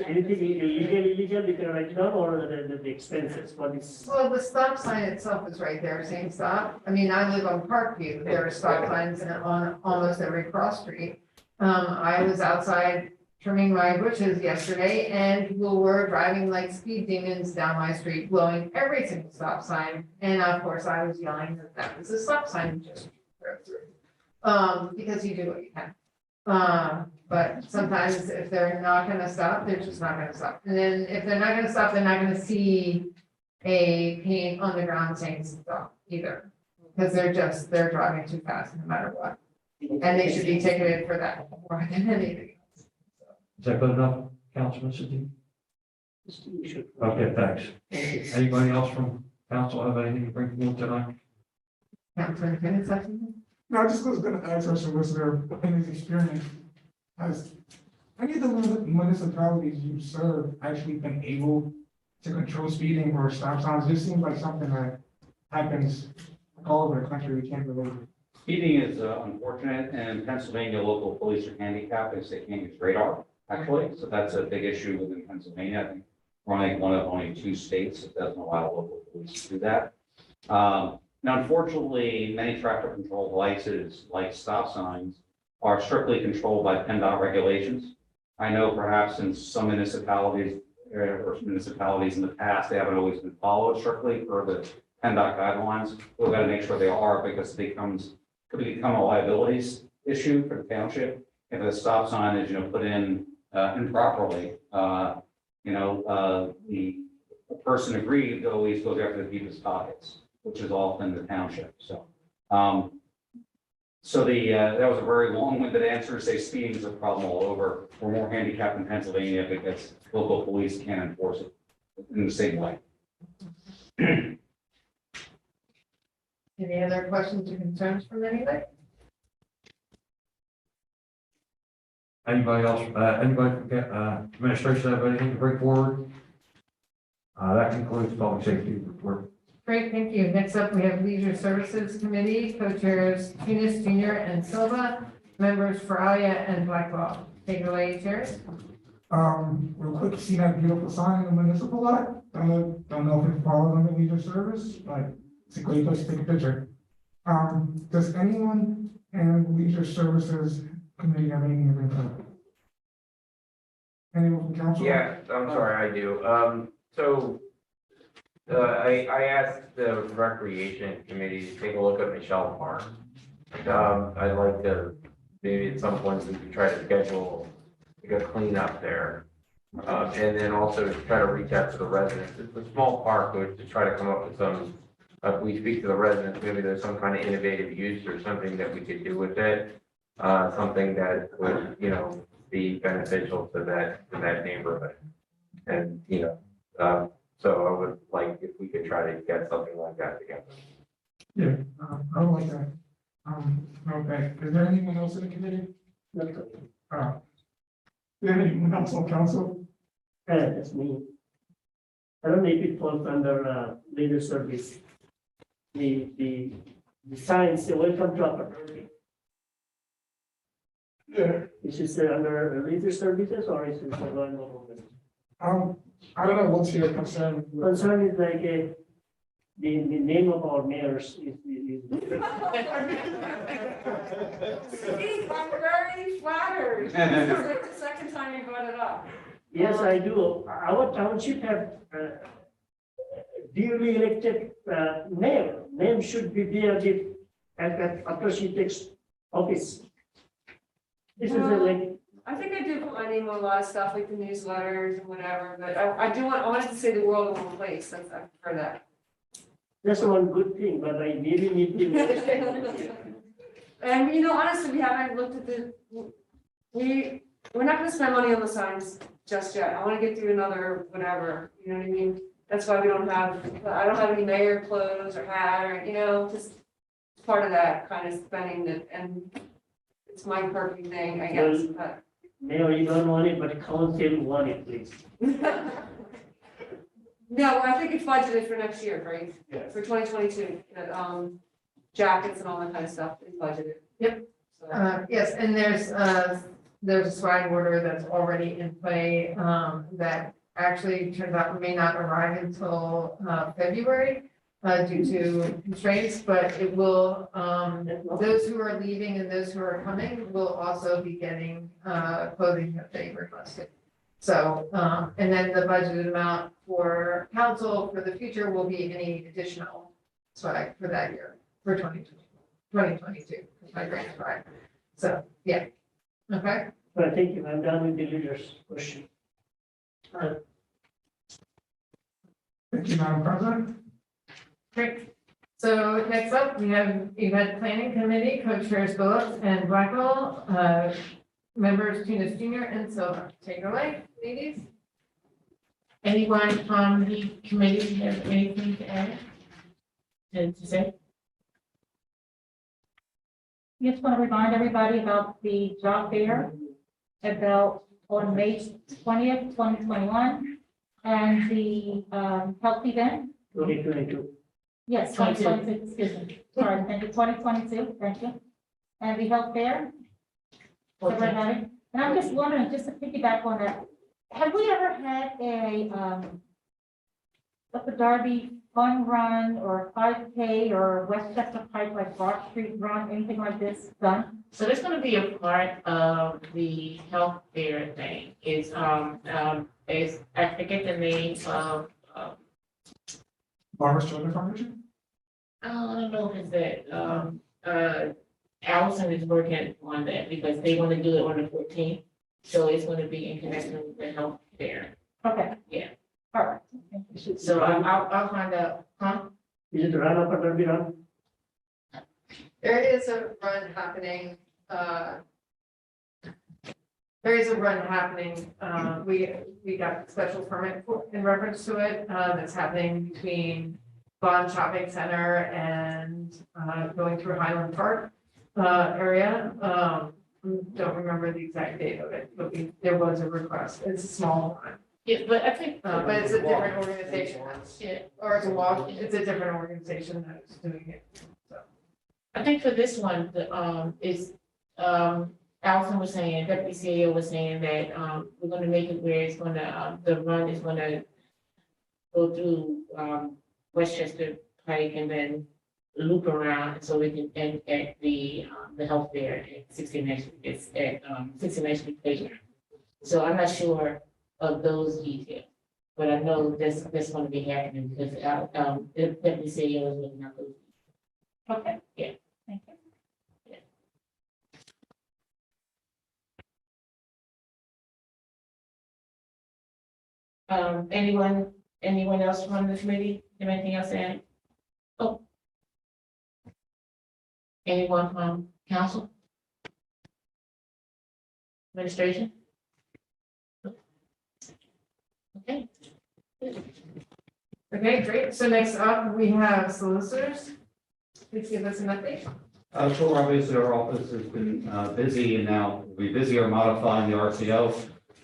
S16: anything illegal, you can write it down, or the expenses, what is?
S1: Well, the stop sign itself is right there, saying stop. I mean, I live on Parkview. There are stop signs on almost every cross street. I was outside trimming my bushes yesterday and people were driving like speed demons down my street, blowing every single stop sign. And of course, I was yelling that that was a stop sign, just drove through. Because you do what you can. But sometimes if they're not gonna stop, they're just not gonna stop. And then if they're not gonna stop, they're not gonna see a paint on the ground saying stop either. Because they're driving too fast no matter what. And they should be ticketed for that more than anything else.
S12: Is that good enough, Councilman Siddiq? Okay, thanks. Anybody else from council have anything to bring forward tonight?
S1: Councilman Kenneth, something?
S6: No, I just was gonna ask our solicitor, in his experience, has any of the municipalities you serve actually been able to control speeding or stop signs? This seems like something that happens all over the country, we can't relate it.
S3: Speeding is unfortunate, and Pennsylvania local police are handicapped, they can't use radar, actually, so that's a big issue within Pennsylvania. I think we're one of only 2 states that doesn't allow local police to do that. Now, unfortunately, many traffic control devices, like stop signs, are strictly controlled by PennDOT regulations. I know perhaps in some municipalities, or municipalities in the past, they haven't always been followed strictly for the PennDOT guidelines. We've got to make sure they are, because it could become a liabilities issue for the township if a stop sign is, put in improperly. The person aggrieved always goes after the deepest pockets, which is often the township. So, that was a very long-winded answer to say speeding is a problem all over. We're more handicapped in Pennsylvania because local police can't enforce it in the same way.
S1: Any other questions or concerns from anybody?
S12: Anybody else, anybody from administration have anything to bring forward? That concludes public safety report.
S1: Great, thank you. Next up, we have Leisure Services Committee, co-chairs Tunis Jr. and Silva, members Faralia and Blackwell. Take it away, chairs.
S6: Real quick, see that beautiful sign in the municipal lot? Don't know if it falls under leisure service, but it's a great place to take a picture. Does anyone in leisure services committee have anything to bring up? Anyone from council?
S10: Yeah, I'm sorry, I do. I asked the recreation committee to take a look at Michelle Park. I'd like to, maybe at some point we could try to schedule like a cleanup there. And then also try to reach out to the residents. It's a small park, but to try to come up with some, if we speak to the residents, maybe there's some kind of innovative use or something that we could do with it. Something that would, be beneficial to that neighborhood. And, so I would like if we could try to get something like that together.
S6: Yeah, I would like that. Okay, is there anyone else in the committee? Is there anyone else on council?
S16: That's me. I don't know if it falls under leisure service. The signs, welcome to Appropriations.
S6: Yeah.
S16: Is this under leisure services or is it going over?
S6: I don't know, what's your concern?
S16: Concern is like the name of our mayors is.
S1: Steve, I'm very flattered. This is like the second time you brought it up.
S16: Yes, I do. Our township have duly elected mayor. Name should be there after she takes office. This is like.
S7: I think I do put my name on a lot of stuff, like the newsletters and whatever, but I wanted to say the world in one place, I prefer that.
S16: That's one good thing, but I really need to.
S7: And honestly, we haven't looked at we're not gonna spend money on the signs just yet. I wanna get through another whatever, you know what I mean? That's why I don't have any mayor clothes or hat or, just part of that kind of spending that, and it's my perfect thing, I guess, but.
S16: Mayor, you don't want it, but council want it, please.
S7: No, I think it's budgeted for next year, right?
S16: Yes.
S7: For 2022, jackets and all that kind of stuff is budgeted. Yep.
S1: Yes, and there's a swag order that's already in play, that actually turns out may not arrive until, February, due to constraints, but it will, those who are leaving and those who are coming will also be getting, clothing that they requested. So, and then the budgeted amount for council for the future will be any additional swag for that year, for 2022, my grant swag. So, yeah, okay.
S16: Well, thank you. I'm done with the leader's question.
S6: Thank you, Madam President.
S1: Great. So next up, we have Event Planning Committee, Co-Chairs Phillips and Blackwell, members Tunis Jr. and Silva. Take it away, ladies.
S2: Anyone from the committee have anything to add? To say?
S17: Just want to remind everybody about the job fair about on May 20th, 2021, and the health event.
S16: 2022.
S17: Yes, 2022, excuse me, sorry, thank you, 2022, thank you. And the health fair. that we're having. And I'm just wondering, just to piggyback on that, have we ever had a Darby fun run or 5K or Westchester Pike, like Broad Street run, anything like this done?
S2: So that's gonna be a part of the health fair thing, is, I forget the name of,
S6: Barbara Children Foundation?
S2: I don't know if it's that, Allison is working on that because they want to do it on the 14th. So it's going to be in connection with the health fair.
S17: Okay.
S2: Yeah.
S17: All right.
S2: So I'll find out, huh?
S16: Is it run up or Derby run?
S1: There is a run happening, we got special permit in reference to it, that's happening between Bond Shopping Center and, going through Highland Park, area. Don't remember the exact date of it, but there was a request. It's a small one.
S2: Yeah, but I think.
S1: But it's a different organization.
S2: Yeah.
S1: Or it's a walk, it's a different organization that's doing it. So.
S2: I think for this one, Allison was saying, Deputy CEO was saying that, we're gonna make it where it's gonna, the run is gonna go through, Westchester Pike and then loop around, so we can end at the health fair at 69th Street. It's at, 69th Street Playground. So I'm not sure of those details, but I know that's gonna be happening because, the Deputy CEO is looking at those.
S17: Okay.
S2: Yeah.
S17: Thank you.
S2: Anyone else from the committee? Have anything else to add? Oh. Anyone from council? Administration? Okay.
S1: Okay, great. So next up, we have solicitors. Please give us an update.
S3: So obviously our office has been busy and now we'll be busier modifying the RCO.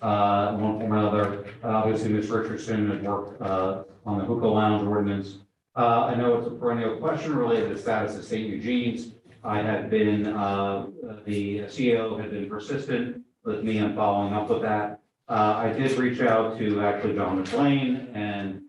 S3: One form or another. Obviously, Ms. Richardson has worked on the hookah lounge ordinance. I know it's a perennial question related to the status of St. Eugene's. I had been, the CEO had been persistent with me on following up with that. I did reach out to actually John McLean and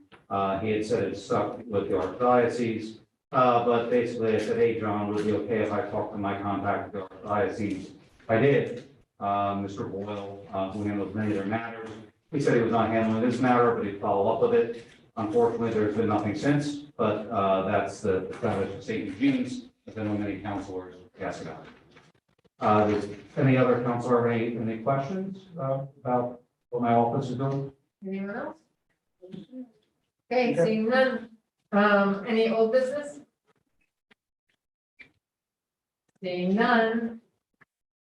S3: he had said it's stuck with the archdiocese. But basically I said, hey, John, would it be okay if I talked to my contact at the archdiocese? I did. Mr. Boyle, who handles many of their matters. He said he was not handling this matter, but he'd follow up with it. Unfortunately, there's been nothing since, but that's the status of St. Eugene's. I know many counselors asked about it. Does any other counselor have any questions about what my office is doing?
S1: Anyone else? Okay, seeing none. Any old business? Seeing none.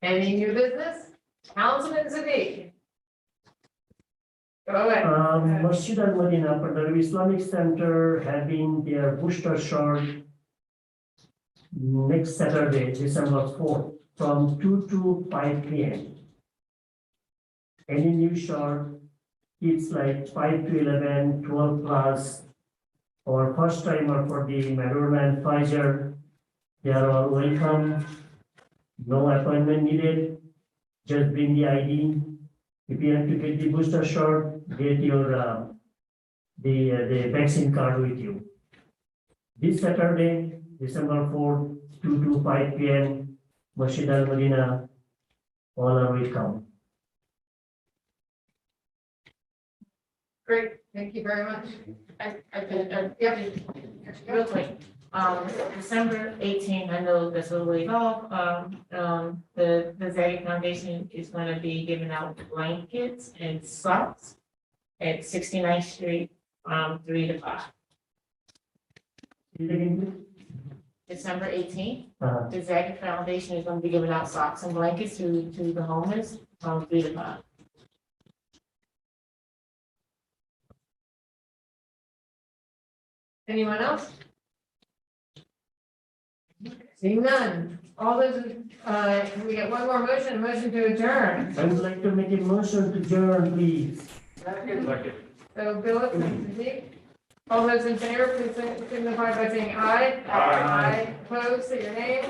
S1: Any new business? Councilman Zadi. Go ahead.
S16: Masjid Al Madinah, Darby Islamic Center having their booster shot next Saturday, December 4th, from 2 to 5 p.m. Any new shot, it's like 5 to 11, 12 plus, or first timer for the Madonna and Pfizer, they are all welcome. No appointment needed, just bring the ID. If you have to get the booster shot, get your, the vaccine card with you. This Saturday, December 4th, 2 to 5 p.m., Masjid Al Madinah, all are welcome.
S1: Great, thank you very much. Yep.
S2: Real quick, December 18th, I know that's a little ways off, the Zaggy Foundation is gonna be giving out blankets and socks at 69th Street, 3 to 5. December 18th, the Zaggy Foundation is gonna be giving out socks and blankets to the homeless, 3 to 5.
S1: Anyone else? Seeing none, all those, we get one more motion, a motion to adjourn.
S16: I would like to make a motion to adjourn, please.
S1: So Bill, Zeke, all those in favor, please signify by saying aye.
S10: Aye.
S1: Opposed, say your name.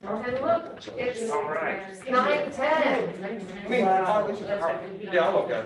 S1: And look, it's 9:10.
S10: Yeah, I'll look at it.